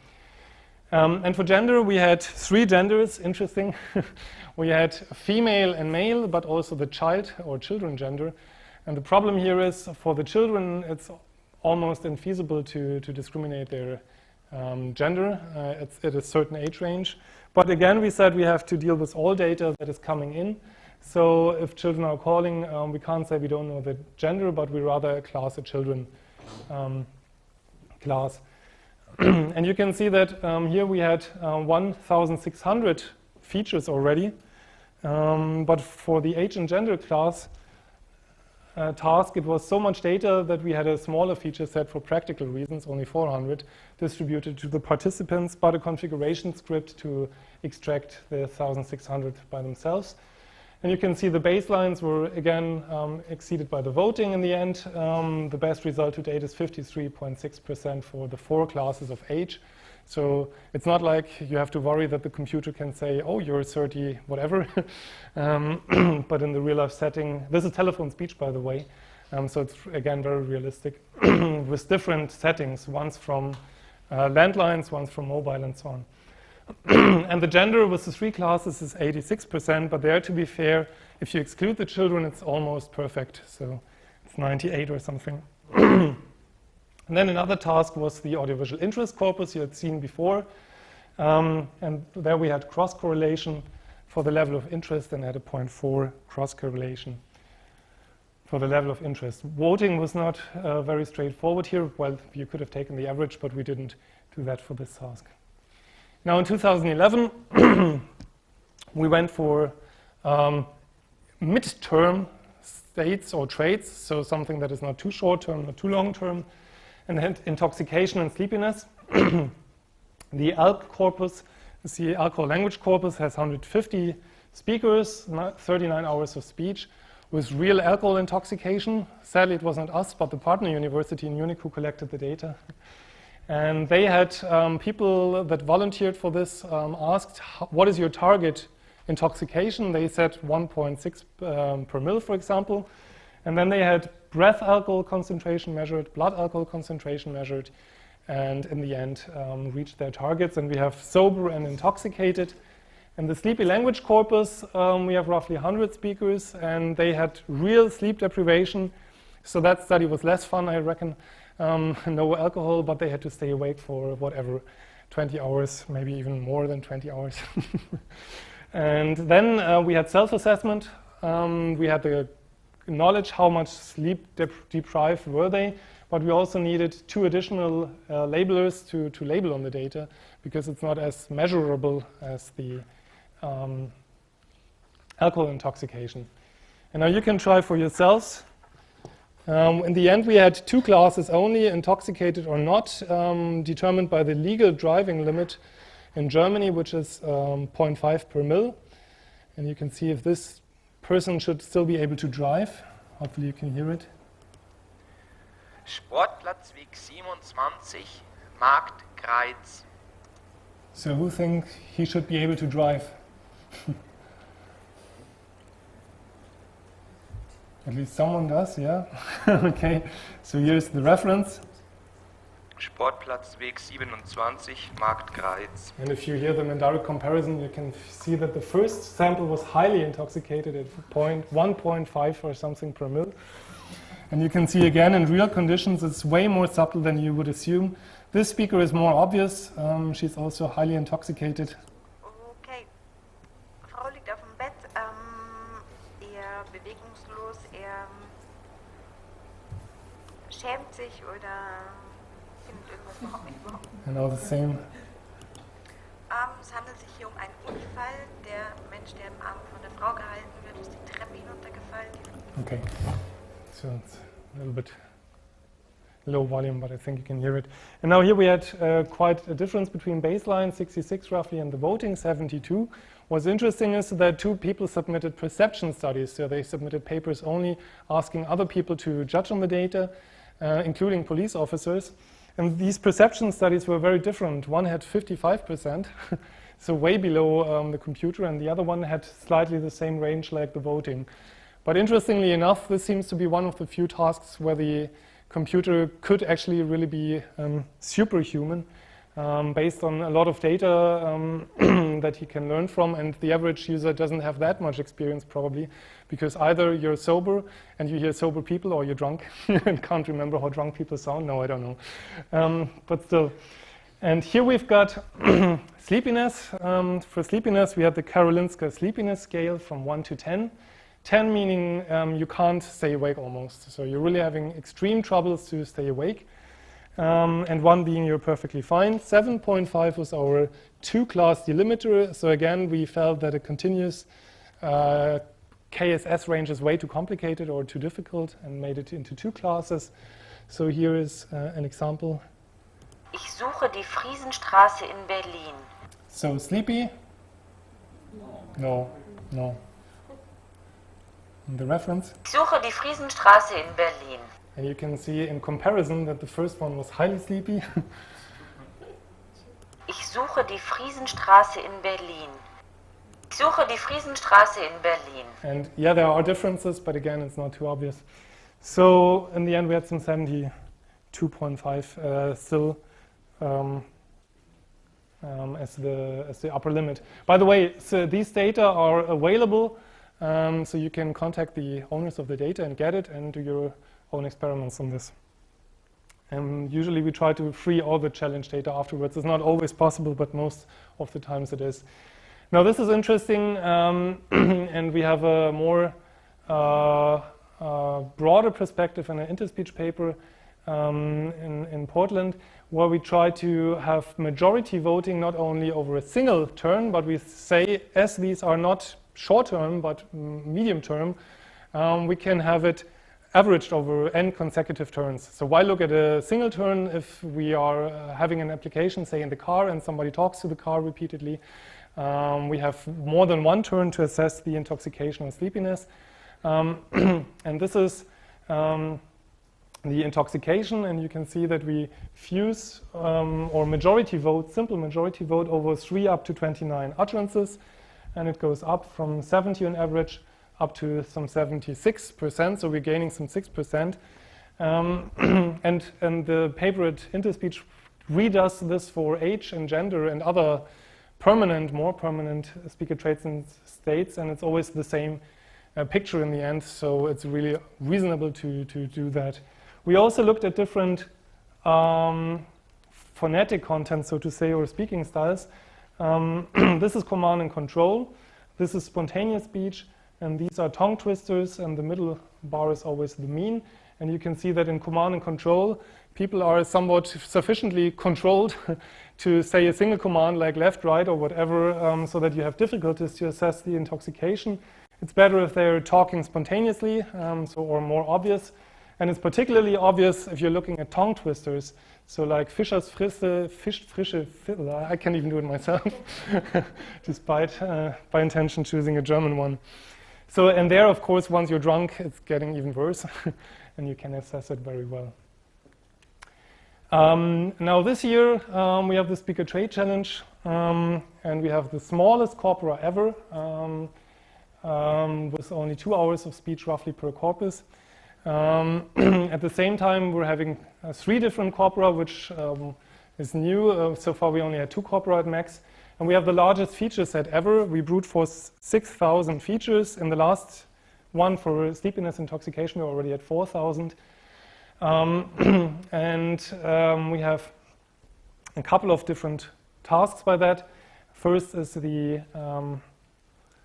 And for gender, we had 3 genders, interesting. We had female and male, but also the child or children gender. And the problem here is, for the children, it's almost infeasible to discriminate their gender at a certain age range. But again, we said we have to deal with all data that is coming in. So if children are calling, we can't say we don't know the gender, but we rather class a children class. And you can see that here we had 1,600 features already. But for the age and gender class task, it was so much data that we had a smaller feature set for practical reasons, only 400, distributed to the participants, but a configuration script to extract the 1,600 by themselves. And you can see the baselines were, again, exceeded by the voting in the end. The best result to date is 53.6% for the 4 classes of age. So it's not like you have to worry that the computer can say, oh, you're 30, whatever. But in the real life setting, this is telephone speech, by the way. So it's, again, very realistic with different settings, one's from landlines, one's from mobile, and so on. And the gender with the 3 classes is 86%, but there, to be fair, if you exclude the children, it's almost perfect. So it's 98 or something. And then another task was the audiovisual interest corpus you had seen before. And there we had cross-correlation for the level of interest and had a 0.4 cross-correlation for the level of interest. Voting was not very straightforward here. Well, you could have taken the average, but we didn't do that for this task. Now in 2011, we went for midterm states or traits, so something that is not too short-term, not too long-term, and then intoxication and sleepiness. The ALC corpus, the alcohol language corpus, has 150 speakers, 39 hours of speech, with real alcohol intoxication. Sadly, it was not us, but the partner university in Munich who collected the data. And they had people that volunteered for this asked, what is your target intoxication? They said 1.6 per mil, for example. And then they had breath alcohol concentration measured, blood alcohol concentration measured, and in the end reached their targets. And we have sober and intoxicated. In the sleepy language corpus, we have roughly 100 speakers, and they had real sleep deprivation. So that study was less fun, I reckon. No alcohol, but they had to stay awake for whatever, 20 hours, maybe even more than 20 hours. And then we had self-assessment. We had the knowledge how much sleep deprived were they, but we also needed 2 additional labelers to label on the data, because it's not as measurable as the alcohol intoxication. And now you can try for yourselves. In the end, we had 2 classes only, intoxicated or not, determined by the legal driving limit in Germany, which is 0.5 per mil. And you can see if this person should still be able to drive. Hopefully you can hear it. Sportplatzweg 27, Marktkreuz. So who thinks he should be able to drive? At least someone does, yeah? Okay, so here's the reference. Sportplatzweg 27, Marktkreuz. And if you hear them in direct comparison, you can see that the first sample was highly intoxicated at 1.5 or something per mil. And you can see again in real conditions, it's way more subtle than you would assume. This speaker is more obvious. She's also highly intoxicated. Okay. Frau liegt auf dem Bett, eher bewegungslos, eher schämt sich oder findet irgendwas überhaupt nicht. And all the same. Es handelt sich hier um einen Unfall. Der Mensch, der im Arm von der Frau gehalten wird, ist die Treppe hinuntergefallen. Okay. So it's a low volume, but I think you can hear it. And now here we had quite a difference between baseline, 66 roughly, and the voting, 72. What's interesting is that 2 people submitted perception studies. So they submitted papers only asking other people to judge on the data, including police officers. And these perception studies were very different. One had 55%, so way below the computer, and the other one had slightly the same range like the voting. But interestingly enough, this seems to be one of the few tasks where the computer could actually really be superhuman, based on a lot of data that he can learn from, and the average user doesn't have that much experience probably, because either you're sober and you hear sober people, or you're drunk and can't remember how drunk people sound. No, I don't know. But still. And here we've got sleepiness. For sleepiness, we have the Karolinska sleepiness scale from 1 to 10. 10 meaning you can't stay awake almost. So you're really having extreme troubles to stay awake. And 1 being you're perfectly fine. 7.5 was our 2-class delimiter. So again, we felt that a continuous KSS range is way too complicated or too difficult, and made it into 2 classes. So here is an example. Ich suche die Friesenstraße in Berlin. So sleepy? No. And the reference? Ich suche die Friesenstraße in Berlin. And you can see in comparison that the first one was highly sleepy. Ich suche die Friesenstraße in Berlin. Ich suche die Friesenstraße in Berlin. And yeah, there are differences, but again, it's not too obvious. So in the end, we had some 72.5 still as the upper limit. By the way, so these data are available, so you can contact the owners of the data and get it and do your own experiments on this. And usually we try to free all the challenge data afterwards. It's not always possible, but most of the times it is. Now this is interesting, and we have a more broader perspective in an interspeech paper in Portland, where we try to have majority voting not only over a single turn, but we say, as these are not short term but medium term, we can have it averaged over n consecutive turns. So why look at a single turn if we are having an application, say in the car, and somebody talks to the car repeatedly? We have more than 1 turn to assess the intoxication or sleepiness. And this is the intoxication, and you can see that we fuse or majority vote, simple majority vote over 3 up to 29 utterances, and it goes up from 70 on average up to some 76%, so we're gaining some 6%. And the paper at Interspeech redoes this for age and gender and other permanent, more permanent speaker traits and states, and it's always the same picture in the end, so it's really reasonable to do that. We also looked at different phonetic content, so to say, or speaking styles. This is command and control. This is spontaneous speech, and these are tongue twisters, and the middle bar is always the mean. And you can see that in command and control, people are somewhat sufficiently controlled to say a single command like left, right, or whatever, so that you have difficulties to assess the intoxication. It's better if they're talking spontaneously, or more obvious. And it's particularly obvious if you're looking at tongue twisters. So like Fischers Frisse, Frische, I can't even do it myself, despite by intention choosing a German one. So, and there, of course, once you're drunk, it's getting even worse, and you can assess it very well. Now this year, we have the Speaker Trait Challenge, and we have the smallest corpora ever, with only 2 hours of speech roughly per corpus. At the same time, we're having 3 different corpora, which is new. So far, we only had 2 corpora at max. And we have the largest feature set ever. We brute force 6,000 features. In the last one for sleepiness intoxication, we already had 4,000. And we have a couple of different tasks by that. First is the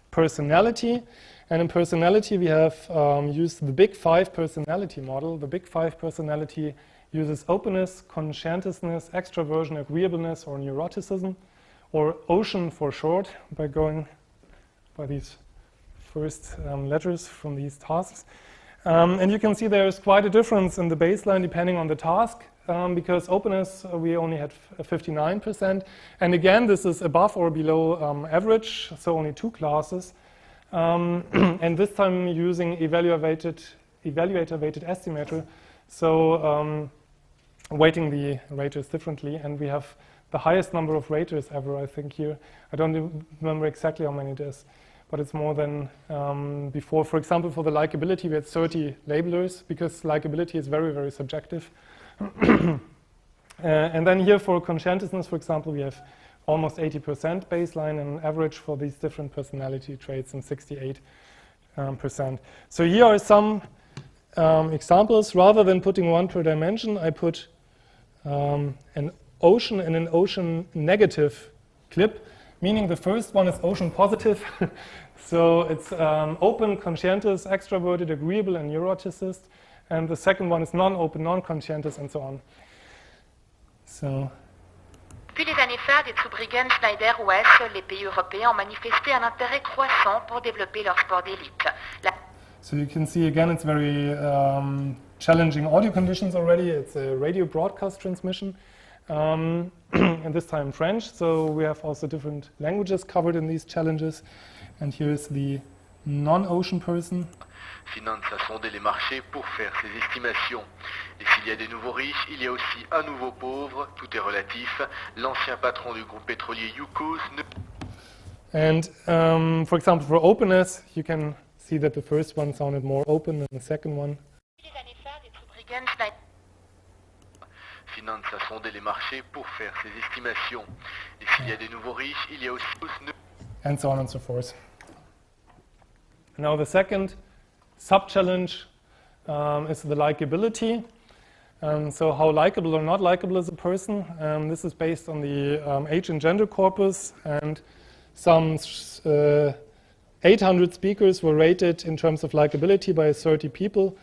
personality. And in personality, we have used the Big 5 personality model. The Big 5 personality uses openness, conscientiousness, extraversion, agreeableness, or neuroticism, or OCEAN for short, by going by these first letters from these tasks. And you can see there's quite a difference in the baseline depending on the task, because openness we only had 59%. And again, this is above or below average, so only 2 classes. And this time using evaluator-weighted estimator, so weighting the raters differently. And we have the highest number of raters ever, I think, here. I don't remember exactly how many it is, but it's more than before. For example, for the likability, we had 30 labelers, because likability is very, very subjective. And then here for conscientiousness, for example, we have almost 80% baseline and average for these different personality traits and 68%. So here are some examples. Rather than putting one per dimension, I put an ocean and an ocean negative clip, meaning the first one is ocean positive. So it's open, conscientious, extroverted, agreeable, and neuroticist. And the second one is non-open, non-conscientious, and so on. So. Depuis les années phares des troupes Reagan, Schneider, West, les pays européens ont manifesté un intérêt croissant pour développer leur sport d'élite. So you can see again, it's very challenging audio conditions already. It's a radio broadcast transmission, and this time French. So we have also different languages covered in these challenges. And here's the non-ocean person. Finance a sondé les marchés pour faire ses estimations. Et s'il y a des nouveaux riches, il y a aussi un nouveau pauvre. Tout est relatif. L'ancien patron du groupe pétrolier Yukos ne... And for example, for openness, you can see that the first one sounded more open than the second one. Finance a sondé les marchés pour faire ses estimations. Et s'il y a des nouveaux riches, il y a aussi... And so on and so forth. Now the second sub-challenge is the likability. So how likable or not likable is a person. This is based on the age and gender corpus, and some 800 speakers were rated in terms of likability by 30 people.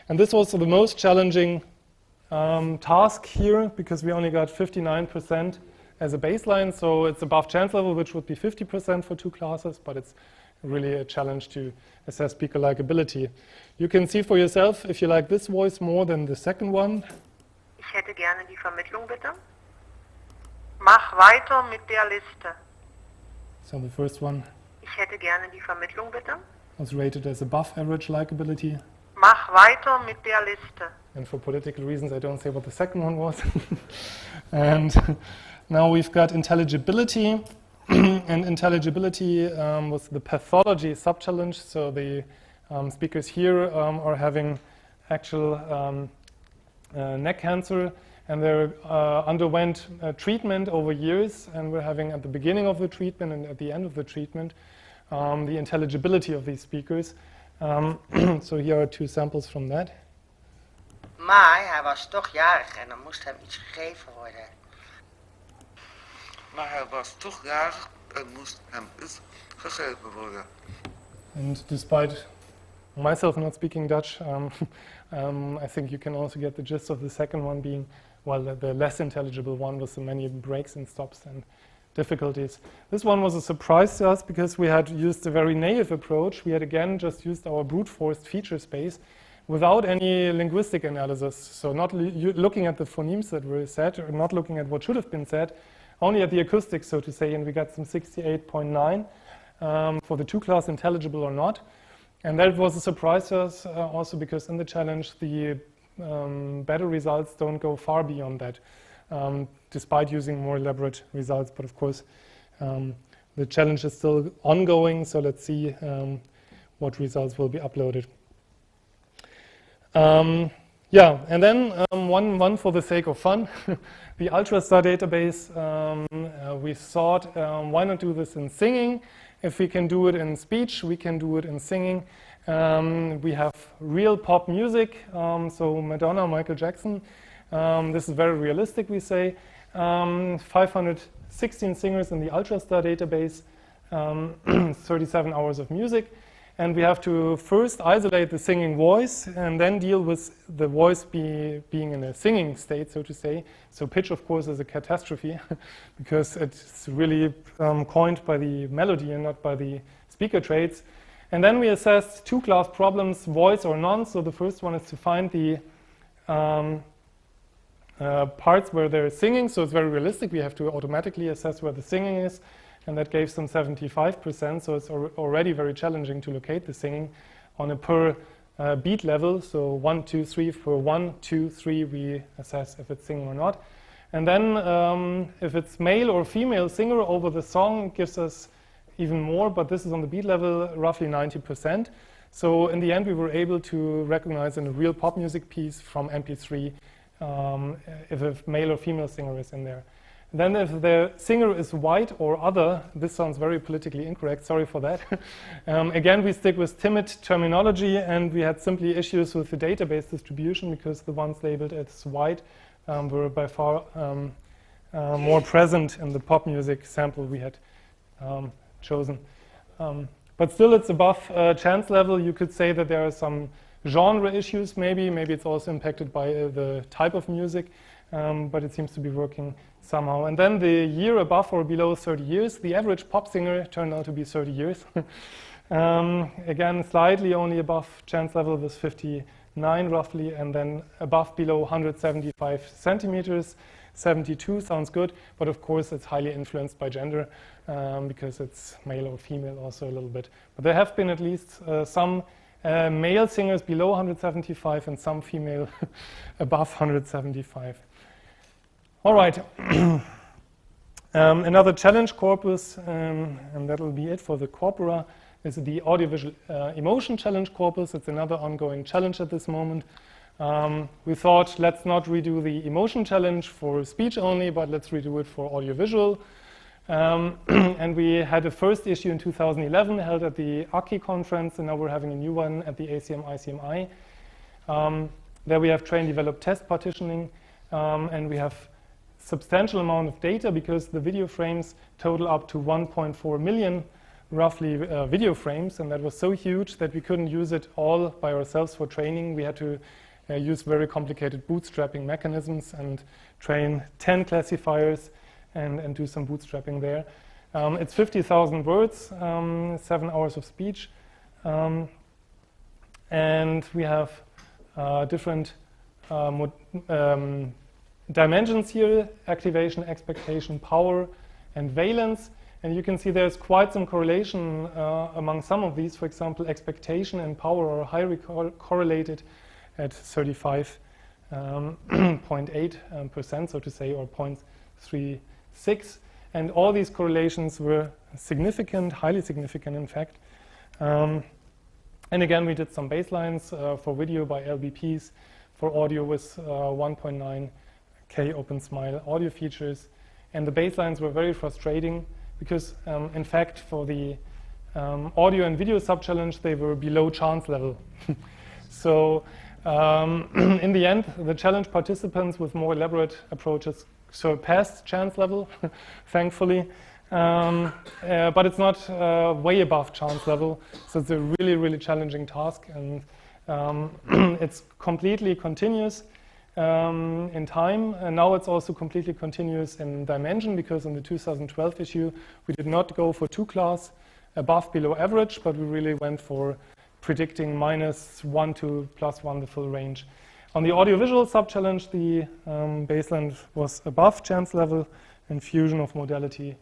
And this was the most challenging task here, because we only got 59% as a baseline. So it's above chance level, which would be 50% for 2 classes, but it's really a challenge to assess speaker likability. You can see for yourself if you like this voice more than the second one. Ich hätte gerne die Vermittlung, bitte. Mach weiter mit der Liste. So the first one Ich hätte gerne die Vermittlung, bitte. was rated as above average likability. Mach weiter mit der Liste. And for political reasons, I don't say what the second one was. And now we've got intelligibility. And intelligibility was the pathology sub-challenge. So the speakers here are having actual neck cancer, and they underwent treatment over years, and we're having at the beginning of the treatment and at the end of the treatment the intelligibility of these speakers. So here are 2 samples from that. Maar hij was toch jarig en dan moest hem iets gegeven worden. Maar hij was toch jarig en moest hem iets gegeven worden. And despite myself not speaking Dutch, I think you can also get the gist of the second one being, well, the less intelligible one with so many breaks and stops and difficulties. This one was a surprise to us because we had used a very naive approach. We had again just used our brute forced feature space without any linguistic analysis. So not looking at the phonemes that were said, or not looking at what should have been said, only at the acoustics, so to say, and we got some 68.9 for the 2 class intelligible or not. And that was a surprise to us also because in the challenge the better results don't go far beyond that, despite using more elaborate results. But of course, the challenge is still ongoing, so let's see what results will be uploaded. Yeah, and then one for the sake of fun, the Ultrastar database. We thought, why not do this in singing? If we can do it in speech, we can do it in singing. We have real pop music, so Madonna, Michael Jackson. This is very realistic, we say. 516 singers in the Ultrastar database, 37 hours of music. And we have to first isolate the singing voice and then deal with the voice being in a singing state, so to say. So pitch, of course, is a catastrophe because it's really coined by the melody and not by the speaker traits. And then we assessed two class problems, voice or none. So the first one is to find the parts where they're singing. So it's very realistic. We have to automatically assess where the singing is. And that gave some 75%. So it's already very challenging to locate the singing on a per beat level. So 1, 2, 3. For 1, 2, 3, we assess if it's singing or not. And then if it's male or female singer over the song, it gives us even more, but this is on the beat level, roughly 90%. So in the end, we were able to recognize in a real pop music piece from MP3 if a male or female singer is in there. Then if the singer is white or other, this sounds very politically incorrect, sorry for that. Again, we stick with timid terminology, and we had simply issues with the database distribution because the ones labeled as white were by far more present in the pop music sample we had chosen. But still it's above chance level. You could say that there are some genre issues maybe. Maybe it's also impacted by the type of music, but it seems to be working somehow. And then the year above or below 30 years, the average pop singer turned out to be 30 years. Again, slightly only above chance level was 59 roughly, and then above below 175 centimeters. 72 sounds good, but of course it's highly influenced by gender because it's male or female also a little bit. But there have been at least some male singers below 175 and some female above 175. All right. Another challenge corpus, and that'll be it for the corpora, is the audiovisual emotion challenge corpus. It's another ongoing challenge at this moment. We thought, let's not redo the emotion challenge for speech only, but let's redo it for audiovisual. And we had a first issue in 2011 held at the ACI conference, and now we're having a new one at the ACM-ICMI. There we have train, develop, test partitioning, and we have substantial amount of data because the video frames total up to 1.4 million roughly video frames, and that was so huge that we couldn't use it all by ourselves for training. We had to use very complicated bootstrapping mechanisms and train 10 classifiers and do some bootstrapping there. It's 50,000 words, 7 hours of speech, and we have different dimensions here: activation, expectation, power, and valence. And you can see there's quite some correlation among some of these. For example, expectation and power are highly correlated at 35.8%, so to say, or 0.36. And all these correlations were significant, highly significant, in fact. And again, we did some baselines for video by LBPs, for audio with 1.9K OpenSmile audio features. And the baselines were very frustrating because, in fact, for the audio and video sub-challenge, they were below chance level. So in the end, the challenge participants with more elaborate approaches surpassed chance level, thankfully. But it's not way above chance level. So it's a really, really challenging task. And it's completely continuous in time. And now it's also completely continuous in dimension, because in the 2012 issue, we did not go for 2-class above, below average, but we really went for predicting -1 to +1, the full range. On the audiovisual sub-challenge, the baseline was above chance level, and fusion of modality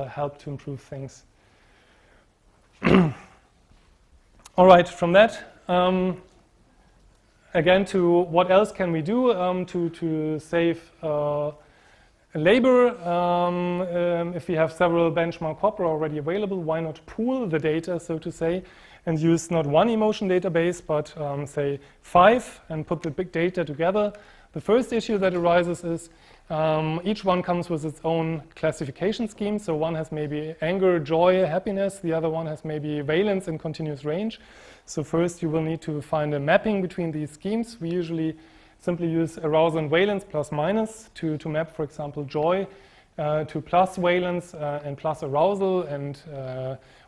helped to improve things. All right, from that, again, to what else can we do to save labor? If we have several benchmark corpora already available, why not pool the data, so to say, and use not one emotion database, but say 5, and put the big data together. The first issue that arises is each one comes with its own classification scheme. So one has maybe anger, joy, happiness. The other one has maybe valence and continuous range. So first you will need to find a mapping between these schemes. We usually simply use arousal and valence plus minus to map, for example, joy to plus valence and plus arousal, and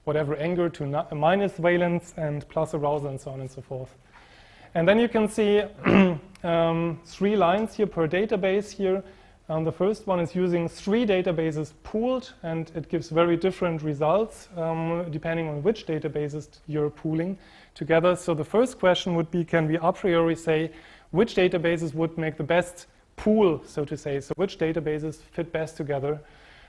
whatever anger to minus valence and plus arousal, and so on and so forth. And then you can see 3 lines here per database here. The first one is using 3 databases pooled, and it gives very different results depending on which databases you're pooling together. So the first question would be, can we a priori say which databases would make the best pool, so to say? So which databases fit best together?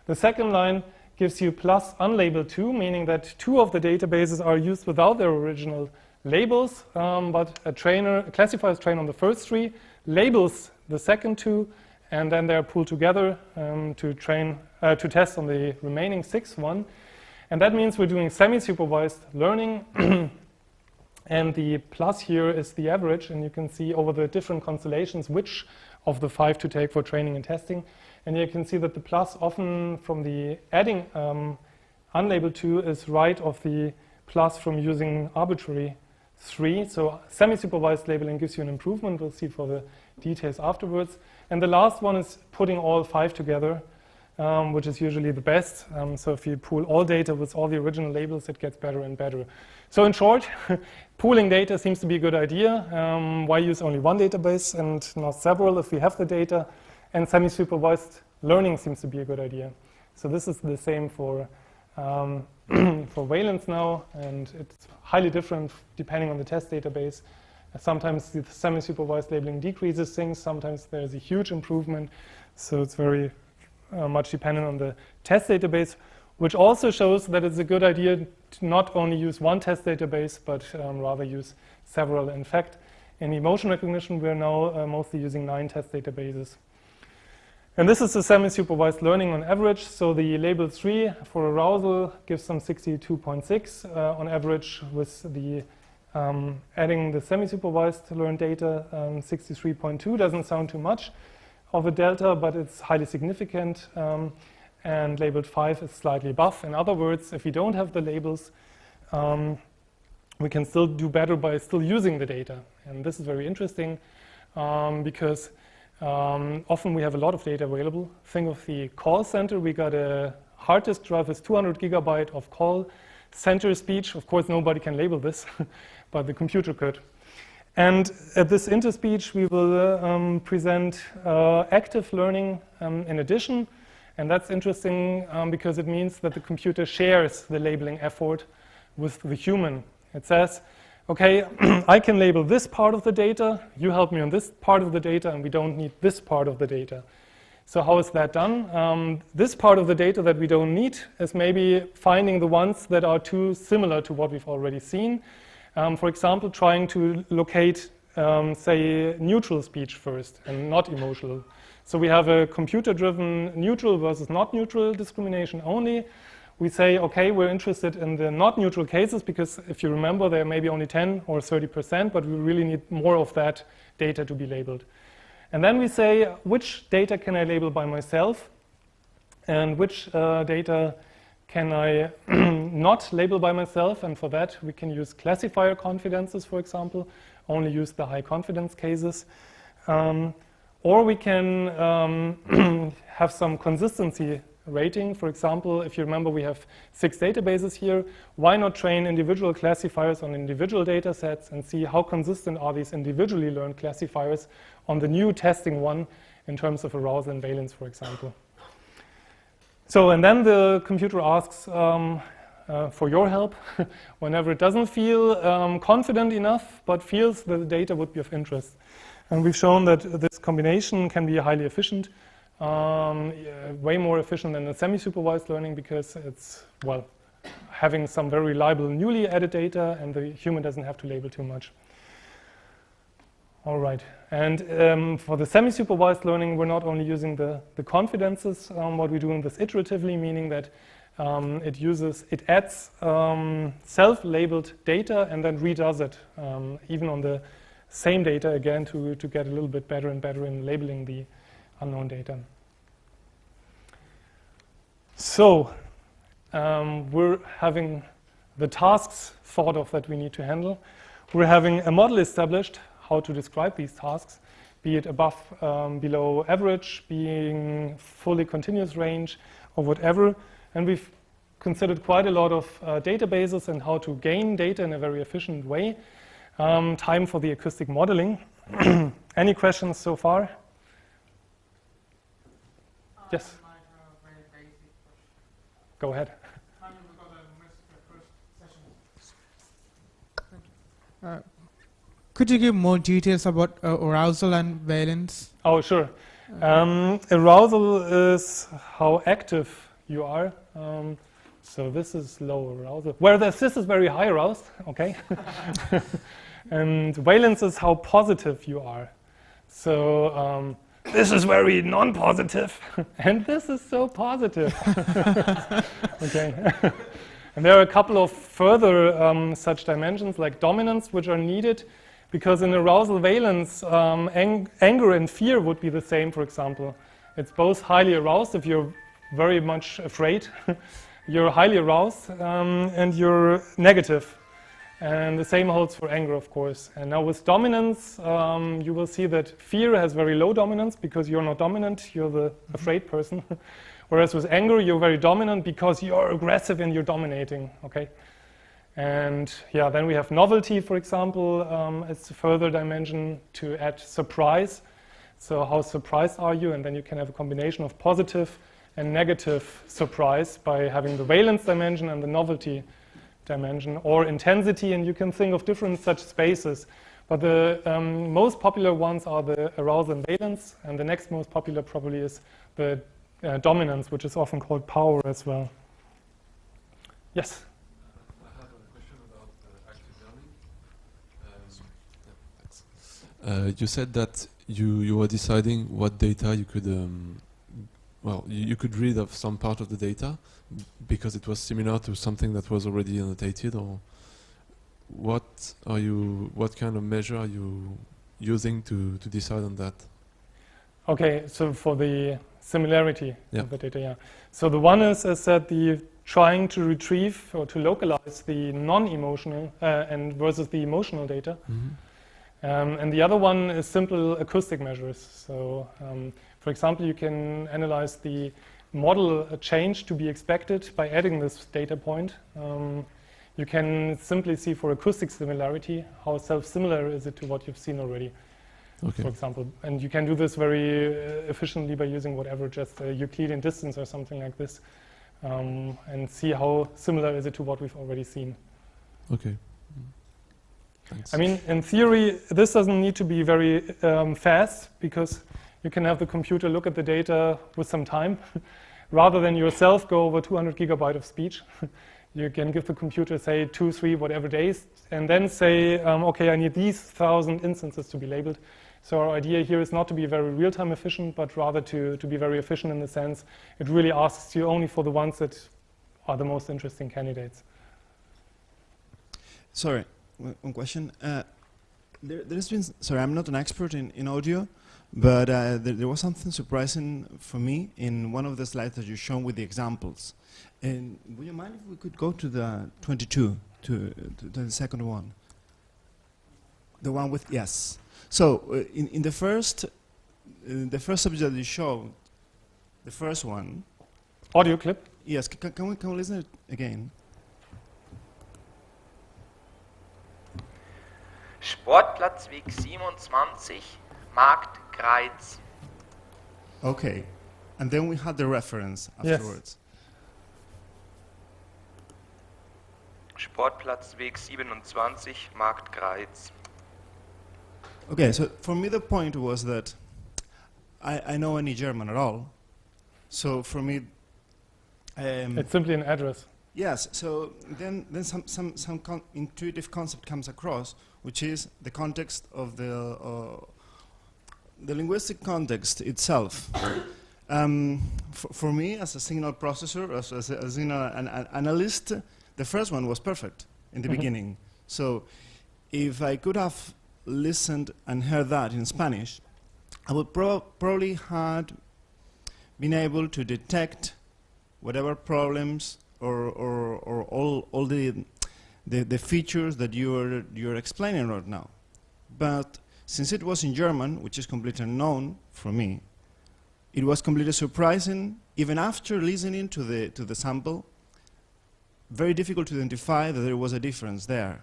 The second line gives you plus unlabeled 2, meaning that 2 of the databases are used without their original labels, but a classifier is trained on the first 3, labels the second 2, and then they're pooled together to test on the remaining 6 one. And that means we're doing semi-supervised learning. And the plus here is the average, and you can see over the different constellations which of the 5 to take for training and testing. And you can see that the plus often from the adding unlabeled 2 is right of the plus from using arbitrary 3. So semi-supervised labeling gives you an improvement. We'll see for the details afterwards. And the last one is putting all 5 together, which is usually the best. So if you pool all data with all the original labels, it gets better and better. So in short, pooling data seems to be a good idea. Why use only one database and not several if we have the data? And semi-supervised learning seems to be a good idea. So this is the same for valence now, and it's highly different depending on the test database. Sometimes the semi-supervised labeling decreases things. Sometimes there's a huge improvement. So it's very much dependent on the test database, which also shows that it's a good idea to not only use one test database, but rather use several. In fact, in emotion recognition, we're now mostly using 9 test databases. And this is the semi-supervised learning on average. So the label 3 for arousal gives some 62.6 on average, with the adding the semi-supervised learned data, 63.2. Doesn't sound too much of a delta, but it's highly significant. And labeled 5 is slightly above. In other words, if we don't have the labels, we can still do better by still using the data. And this is very interesting because often we have a lot of data available. Think of the call center. We got a hard disk drive with 200 gigabyte of call center speech. Of course, nobody can label this, but the computer could. And at this interspeech, we will present active learning in addition. And that's interesting because it means that the computer shares the labeling effort with the human. It says, okay, I can label this part of the data, you help me on this part of the data, and we don't need this part of the data. So how is that done? This part of the data that we don't need is maybe finding the ones that are too similar to what we've already seen. For example, trying to locate, say, neutral speech first and not emotional. So we have a computer-driven neutral versus not neutral discrimination only. We say, okay, we're interested in the not neutral cases because if you remember, there may be only 10 or 30%, but we really need more of that data to be labeled. And then we say, which data can I label by myself? And which data can I not label by myself? And for that, we can use classifier confidences, for example, only use the high confidence cases. Or we can have some consistency rating. For example, if you remember, we have 6 databases here. Why not train individual classifiers on individual data sets and see how consistent are these individually learned classifiers on the new testing one in terms of arousal and valence, for example. So, and then the computer asks for your help whenever it doesn't feel confident enough, but feels that the data would be of interest. And we've shown that this combination can be highly efficient, way more efficient than the semi-supervised learning because it's, well, having some very reliable newly added data and the human doesn't have to label too much. All right. And for the semi-supervised learning, we're not only using the confidences, what we do in this iteratively, meaning that it adds self-labeled data and then redoes it, even on the same data again to get a little bit better and better in labeling the unknown data. So we're having the tasks thought of that we need to handle. We're having a model established how to describe these tasks, be it above, below average, being fully continuous range, or whatever. And we've considered quite a lot of databases and how to gain data in a very efficient way. Time for the acoustic modeling. Any questions so far? Yes. I might have a very basic question. Go ahead. Maybe because I missed the first session. Thank you. Could you give more details about arousal and valence? Oh, sure. Arousal is how active you are. So this is low arousal. Whereas this is very high aroused, okay? And valence is how positive you are. So this is very non-positive, and this is so positive. Okay. And there are a couple of further such dimensions like dominance, which are needed, because in arousal valence, anger and fear would be the same, for example. It's both highly aroused if you're very much afraid. You're highly aroused and you're negative. And the same holds for anger, of course. And now with dominance, you will see that fear has very low dominance because you're not dominant, you're the afraid person. Whereas with anger, you're very dominant because you're aggressive and you're dominating, okay? And yeah, then we have novelty, for example, as a further dimension to add surprise. So how surprised are you? And then you can have a combination of positive and negative surprise by having the valence dimension and the novelty dimension, or intensity, and you can think of different such spaces. But the most popular ones are the arousal and valence, and the next most popular probably is the dominance, which is often called power as well. Yes? I have a question about active learning. You said that you were deciding what data you could, you could read of some part of the data because it was similar to something that was already annotated, or what kind of measure are you using to decide on that? Okay, so for the similarity of the data, So the one is, as said, the trying to retrieve or to localize the non-emotional and versus the emotional data. And the other one is simple acoustic measures. So, for example, you can analyze the model change to be expected by adding this data point. You can simply see for acoustic similarity how self-similar is it to what you've seen already, for example. And you can do this very efficiently by using whatever, just a Euclidean distance or something like this, and see how similar is it to what we've already seen. Okay. Thanks. I mean, in theory, this doesn't need to be very fast, because you can have the computer look at the data with some time. Rather than yourself go over 200 gigabyte of speech, you can give the computer, say, 2, 3, whatever days, and then say, okay, I need these 1,000 instances to be labeled. So our idea here is not to be very real-time efficient, but rather to be very efficient in the sense it really asks you only for the ones that are the most interesting candidates. Sorry, one question. There's been, sorry, I'm not an expert in audio, but there was something surprising for me in one of the slides that you shown with the examples. And would you mind if we could go to the 22, to the second one? The one with, yes. So in the first subject that you showed, the first one. Audio clip? Yes, can we listen again? Sportplatzweg 27, Marktgreiz. Okay, and then we had the reference afterwards. Sportplatzweg 27, Marktgreiz. Okay, so for me the point was that I know any German at all, so for me it's simply an address. Yes, so then some intuitive concept comes across, which is the context of the linguistic context itself. For me, as a signal processor, as a signal analyst, the first one was perfect in the beginning. So if I could have listened and heard that in Spanish, I would probably had been able to detect whatever problems or all the features that you're explaining right now. But since it was in German, which is completely unknown for me, it was completely surprising, even after listening to the sample, very difficult to identify that there was a difference there.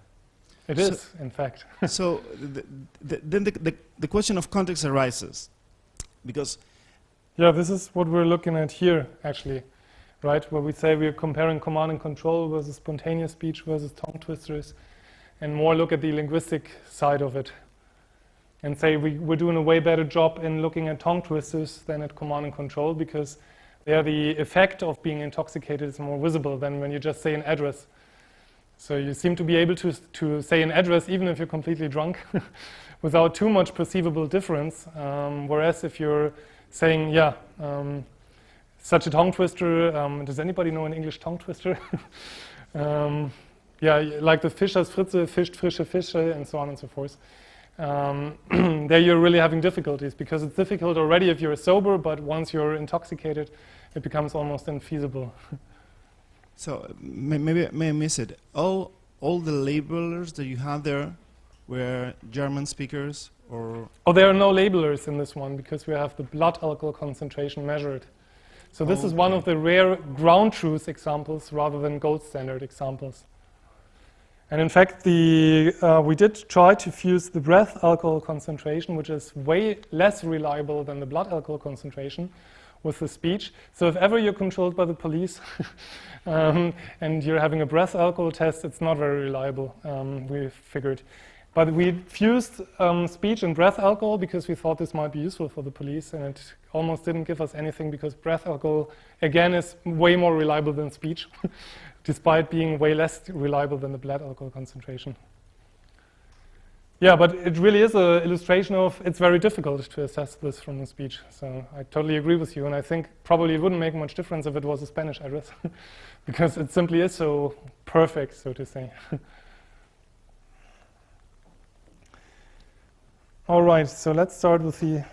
It is, in fact. So then the question of context arises, because Yeah, this is what we're looking at here, actually, right? Where we say we're comparing command and control versus spontaneous speech versus tongue twisters, and more look at the linguistic side of it. And say we're doing a way better job in looking at tongue twisters than at command and control, because there the effect of being intoxicated is more visible than when you just say an address. So you seem to be able to say an address even if you're completely drunk without too much perceivable difference. Whereas if you're saying, such a tongue twister, does anybody know an English tongue twister? Yeah, like the Fischers Fritze, fischt frische Fische, and so on and so forth. There you're really having difficulties, because it's difficult already if you're sober, but once you're intoxicated, it becomes almost infeasible. So maybe I miss it. All the labelers that you have there were German speakers, or? Oh, there are no labelers in this one because we have the blood alcohol concentration measured. So this is one of the rare ground truth examples rather than gold standard examples. And in fact, we did try to fuse the breath alcohol concentration, which is way less reliable than the blood alcohol concentration, with the speech. So if ever you're controlled by the police and you're having a breath alcohol test, it's not very reliable, we figured. But we fused speech and breath alcohol because we thought this might be useful for the police, and it almost didn't give us anything because breath alcohol, again, is way more reliable than speech, despite being way less reliable than the blood alcohol concentration. Yeah, but it really is an illustration of it's very difficult to assess this from the speech. So I totally agree with you, and I think probably it wouldn't make much difference if it was a Spanish address, because it simply is so perfect, so to say. All right, so let's start with the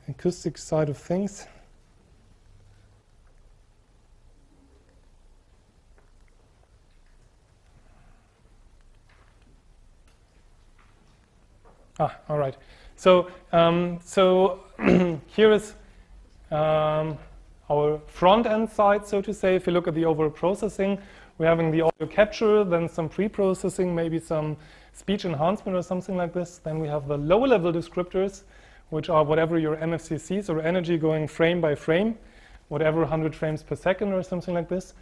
acoustic side of things. All right. So, here is our front-end side, so to say. If you look at the overall processing, we're having the audio capture, then some pre-processing, maybe some speech enhancement or something like this. Then we have the low-level descriptors, which are whatever your MFCCs or energy going frame by frame, whatever 100 frames per second or something like this.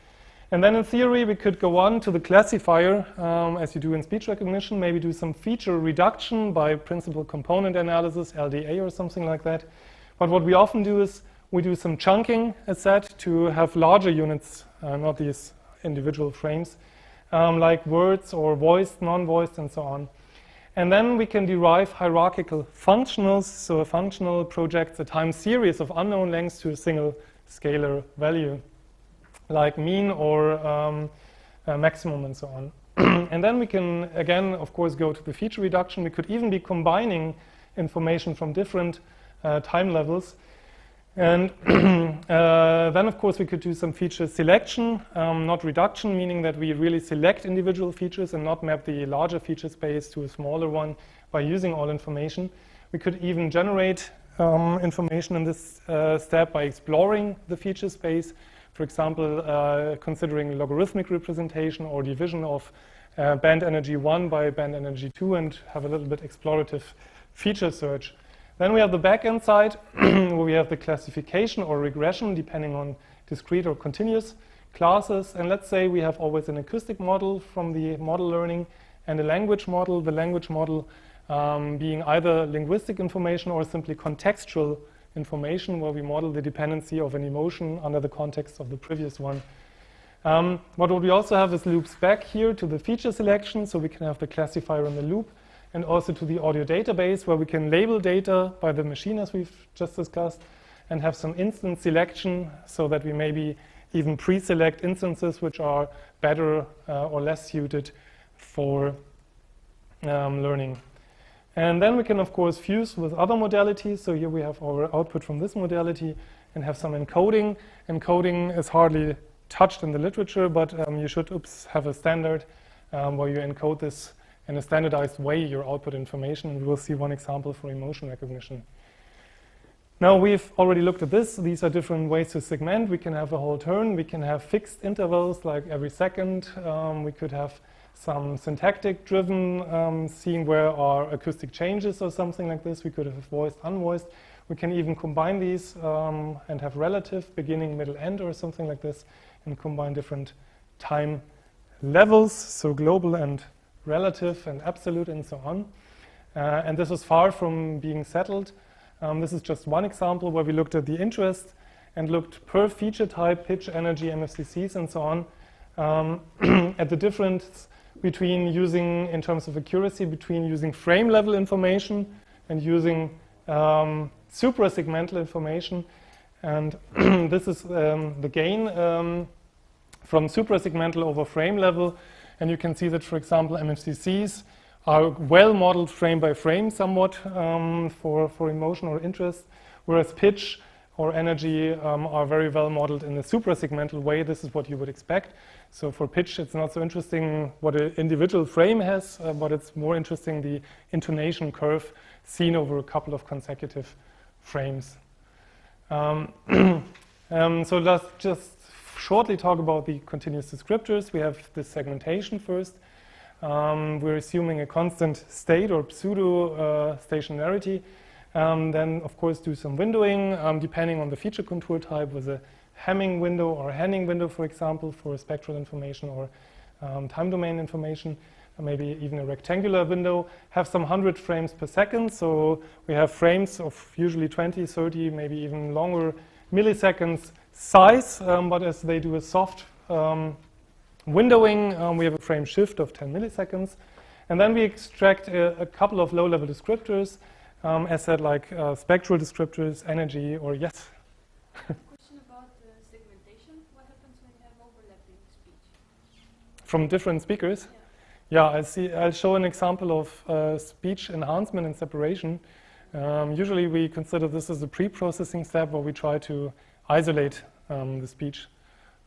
And then in theory, we could go on to the classifier, as you do in speech recognition, maybe do some feature reduction by principal component analysis, LDA or something like that. But what we often do is we do some chunking, as said, to have larger units, not these individual frames, like words or voiced, non-voiced, and so on. And then we can derive hierarchical functionals. So a functional projects a time series of unknown lengths to a single scalar value, like mean or maximum and so on. And then we can, again, of course, go to the feature reduction. We could even be combining information from different time levels. And then, of course, we could do some feature selection, not reduction, meaning that we really select individual features and not map the larger feature space to a smaller one by using all information. We could even generate information in this step by exploring the feature space. For example, considering logarithmic representation or division of band energy 1 by band energy 2 and have a little bit explorative feature search. Then we have the back-end side, where we have the classification or regression, depending on discrete or continuous classes. And let's say we have always an acoustic model from the model learning and a language model, the language model being either linguistic information or simply contextual information, where we model the dependency of an emotion under the context of the previous one. What we also have is loops back here to the feature selection, so we can have the classifier in the loop, and also to the audio database, where we can label data by the machine, as we've just discussed, and have some instance selection, so that we maybe even pre-select instances which are better or less suited for learning. And then we can, of course, fuse with other modalities. So here we have our output from this modality and have some encoding. Encoding is hardly touched in the literature, but you should have a standard where you encode this in a standardized way, your output information. And we'll see one example for emotion recognition. Now, we've already looked at this. These are different ways to segment. We can have a whole turn. We can have fixed intervals, like every second. We could have some syntactic-driven, seeing where are acoustic changes or something like this. We could have voiced, unvoiced. We can even combine these and have relative, beginning, middle, end, or something like this, and combine different time levels, so global and relative and absolute and so on. And this is far from being settled. This is just one example where we looked at the interest and looked per feature type, pitch, energy, MFCCs, and so on, at the difference between using, in terms of accuracy, between using frame level information and using suprasegmental information. And this is the gain from suprasegmental over frame level. And you can see that, for example, MFCCs are well modeled frame by frame somewhat for emotion or interest, whereas pitch or energy are very well modeled in a suprasegmental way. This is what you would expect. So for pitch, it's not so interesting what an individual frame has, but it's more interesting the intonation curve seen over a couple of consecutive frames. So let's just shortly talk about the continuous descriptors. We have this segmentation first. We're assuming a constant state or pseudo stationarity. Then, of course, do some windowing, depending on the feature contour type, with a Hamming window or Henning window, for example, for spectral information or time domain information, maybe even a rectangular window. Have some 100 frames per second, so we have frames of usually 20, 30, maybe even longer milliseconds size, but as they do a soft windowing, we have a frame shift of 10 milliseconds. And then we extract a couple of low-level descriptors, as said, like spectral descriptors, energy, or yes? Question about segmentation. What happens when you have overlapping speech? From different speakers? Yeah, I'll show an example of speech enhancement and separation. Usually we consider this as a pre-processing step where we try to isolate the speech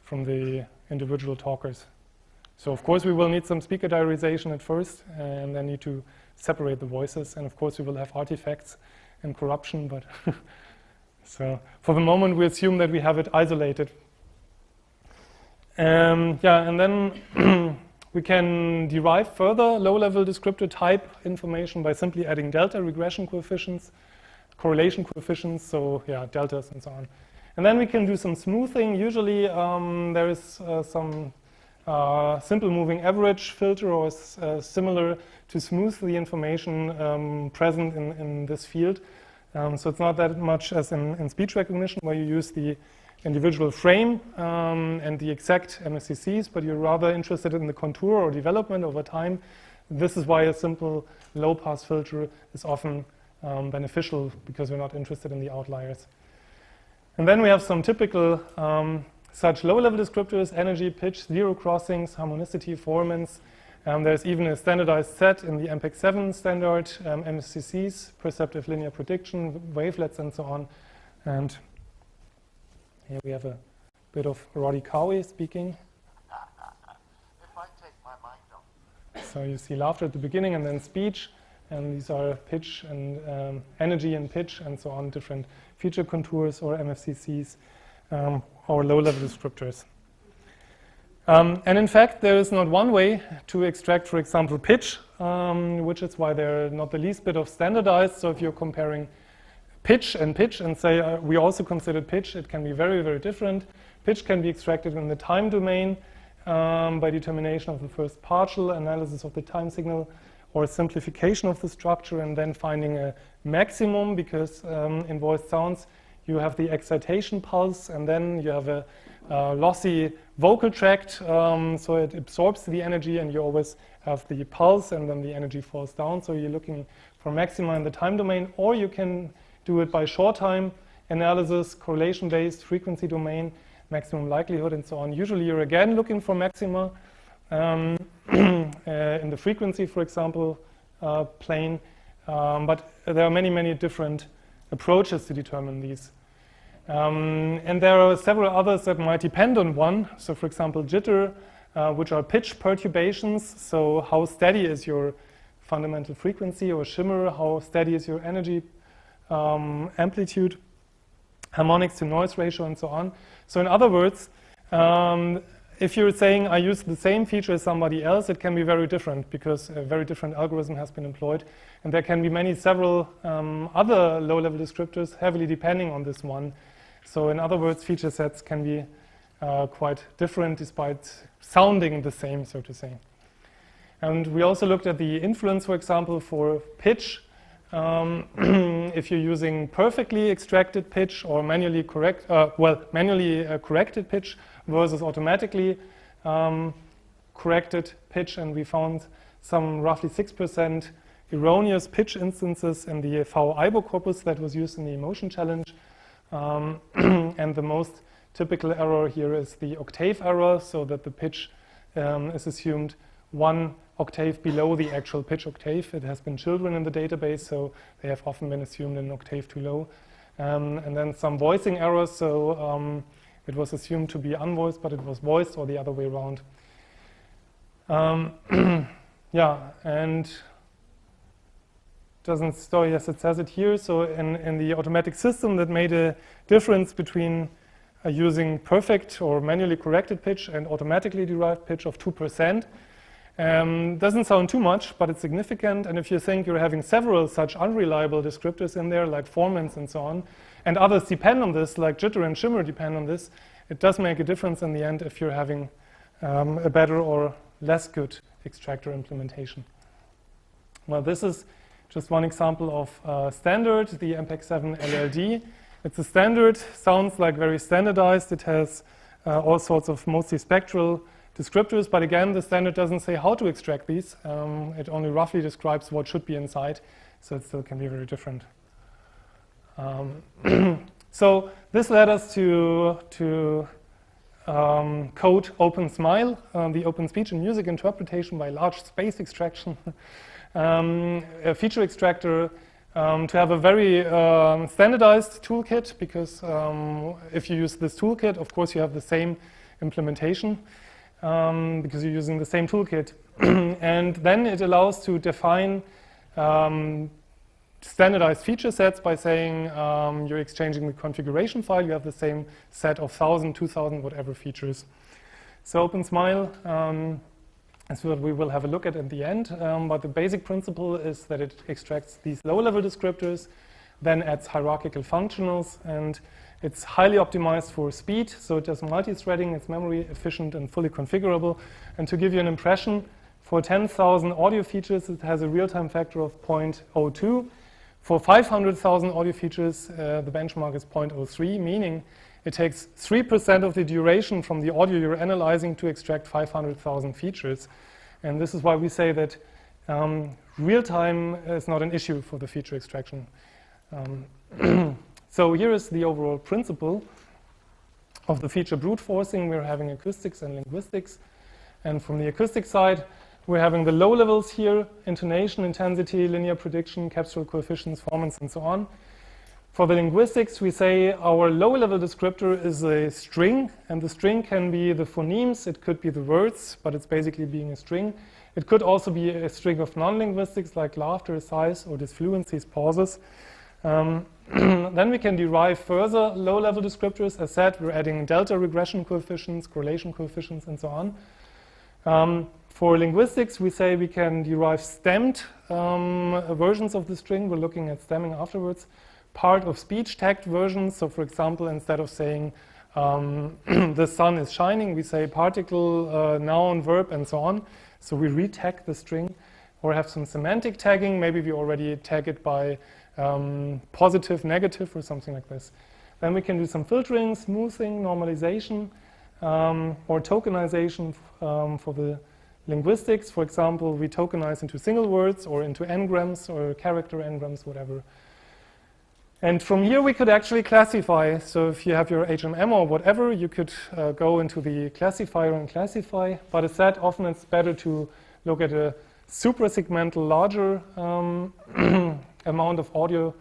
from the individual talkers. So of course we will need some speaker diarization at first, and then need to separate the voices, and of course we will have artifacts and corruption, but so for the moment we assume that we have it isolated. Yeah, and then we can derive further low-level descriptor type information by simply adding delta regression coefficients, correlation coefficients, so yeah, deltas and so on. And then we can do some smoothing. Usually there is some simple moving average filter or similar to smooth the information present in this field. So it's not that much as in speech recognition where you use the individual frame and the exact MSCCs, but you're rather interested in the contour or development over time. This is why a simple low-pass filter is often beneficial, because we're not interested in the outliers. And then we have some typical such low-level descriptors: energy, pitch, zero crossings, harmonicity, formants. There's even a standardized set in the MPEG-7 standard, MSCCs, perceptive linear prediction, wavelets, and so on. And here we have a bit of Roddy Cowie speaking. If I take my mind off. So you see laughter at the beginning and then speech. And these are pitch and energy and pitch and so on, different feature contours or MFCCs or low-level descriptors. And in fact, there is not one way to extract, for example, pitch, which is why they're not the least bit of standardized. So if you're comparing pitch and say we also considered pitch, it can be very, very different. Pitch can be extracted in the time domain by determination of the first partial analysis of the time signal, or simplification of the structure, and then finding a maximum, because in voiced sounds you have the excitation pulse, and then you have a lossy vocal tract, so it absorbs the energy, and you always have the pulse, and then the energy falls down. So you're looking for maxima in the time domain, or you can do it by short time analysis, correlation-based, frequency domain, maximum likelihood, and so on. Usually you're again looking for maxima in the frequency, for example, plane, but there are many, many different approaches to determine these. And there are several others that might depend on one. So, for example, jitter, which are pitch perturbations. So how steady is your fundamental frequency, or shimmer, how steady is your energy amplitude, harmonics to noise ratio, and so on. So in other words, if you're saying I use the same feature as somebody else, it can be very different because a very different algorithm has been employed. And there can be several other low-level descriptors heavily depending on this one. So in other words, feature sets can be quite different despite sounding the same, so to say. And we also looked at the influence, for example, for pitch. If you're using perfectly extracted pitch or manually corrected pitch versus automatically corrected pitch, and we found some roughly 6% erroneous pitch instances in the VIBO corpus that was used in the emotion challenge. And the most typical error here is the octave error, so that the pitch is assumed 1 octave below the actual pitch octave. It has been children in the database, so they have often been assumed an octave too low. And then some voicing errors, so it was assumed to be unvoiced, but it was voiced, or the other way around. Yeah, and doesn't store, yes, it says it here. So in the automatic system, that made a difference between using perfect or manually corrected pitch and automatically derived pitch of 2%. Doesn't sound too much, but it's significant. And if you think you're having several such unreliable descriptors in there, like formants and so on, and others depend on this, like jitter and shimmer depend on this, it does make a difference in the end if you're having a better or less good extractor implementation. Well, this is just one example of standard, the MPEG-7 LLD. It's a standard, sounds like very standardized. It has all sorts of mostly spectral descriptors, but again, the standard doesn't say how to extract these. It only roughly describes what should be inside, so it still can be very different. So this led us to code OpenSmile, the open speech and music interpretation by large space extraction, a feature extractor to have a very standardized toolkit, because if you use this toolkit, of course you have the same implementation. Because you're using the same toolkit. And then it allows to define standardized feature sets by saying you're exchanging the configuration file. You have the same set of 1,000, 2,000, whatever features. So OpenSmile is what we will have a look at the end. But the basic principle is that it extracts these low-level descriptors, then adds hierarchical functionals, and it's highly optimized for speed, so it does multi-threading, it's memory efficient and fully configurable. And to give you an impression, for 10,000 audio features, it has a real-time factor of 0.02. For 500,000 audio features, the benchmark is 0.03, meaning it takes 3% of the duration from the audio you're analyzing to extract 500,000 features. And this is why we say that real-time is not an issue for the feature extraction. So here is the overall principle of the feature brute forcing. We're having acoustics and linguistics. And from the acoustic side, we're having the low levels here, intonation, intensity, linear prediction, capsular coefficients, formants, and so on. For the linguistics, we say our low-level descriptor is a string, and the string can be the phonemes, it could be the words, but it's basically being a string. It could also be a string of non-linguistics like laughter, sighs, or disfluencies, pauses. Then we can derive further low-level descriptors. As said, we're adding delta regression coefficients, correlation coefficients, and so on. For linguistics, we say we can derive stemmed versions of the string. We're looking at stemming afterwards. Part of speech tagged versions. So, for example, instead of saying the sun is shining, we say particle, noun, verb, and so on. So we re-tag the string, or have some semantic tagging. Maybe we already tag it by positive, negative, or something like this. Then we can do some filtering, smoothing, normalization, or tokenization for the linguistics. For example, we tokenize into single words or into n-grams or character n-grams, whatever. And from here we could actually classify. So if you have your HMM or whatever, you could go into the classifier and classify. But as said, often it's better to look at a suprasegmental, larger amount of audio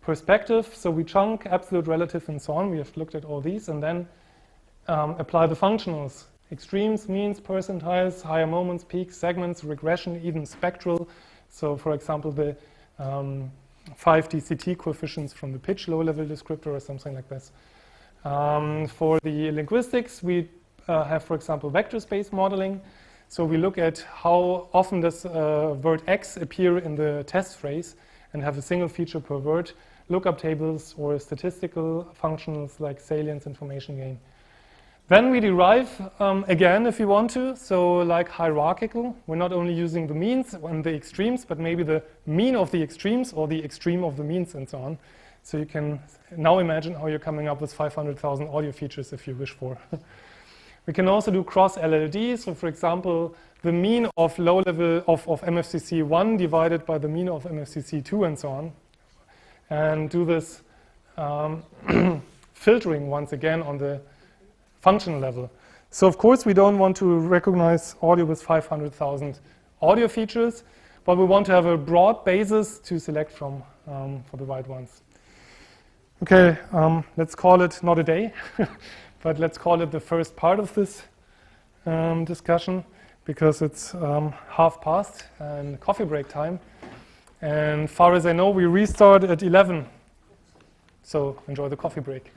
perspective. So we chunk, absolute, relative, and so on. We have looked at all these, and then apply the functionals. Extremes, means, percentiles, higher moments, peaks, segments, regression, even spectral. So for example, the 5 DCT coefficients from the pitch low-level descriptor or something like this. For the linguistics, we have, for example, vector space modeling. So we look at how often does word X appear in the test phrase and have a single feature per word, lookup tables or statistical functions like salience, information gain. Then we derive, again, if you want to, so like hierarchical. We're not only using the means and the extremes, but maybe the mean of the extremes or the extreme of the means and so on. So you can now imagine how you're coming up with 500,000 audio features if you wish for. We can also do cross-LLD. So for example, the mean of low level of MFCC 1 divided by the mean of MFCC 2 and so on. And do this filtering once again on the functional level. So of course we don't want to recognize audio with 500,000 audio features, but we want to have a broad basis to select from for the right ones. Okay, let's call it not a day, but let's call it the first part of this discussion, because it's past and coffee break time. And far as I know, we restart at 11. So enjoy the coffee break.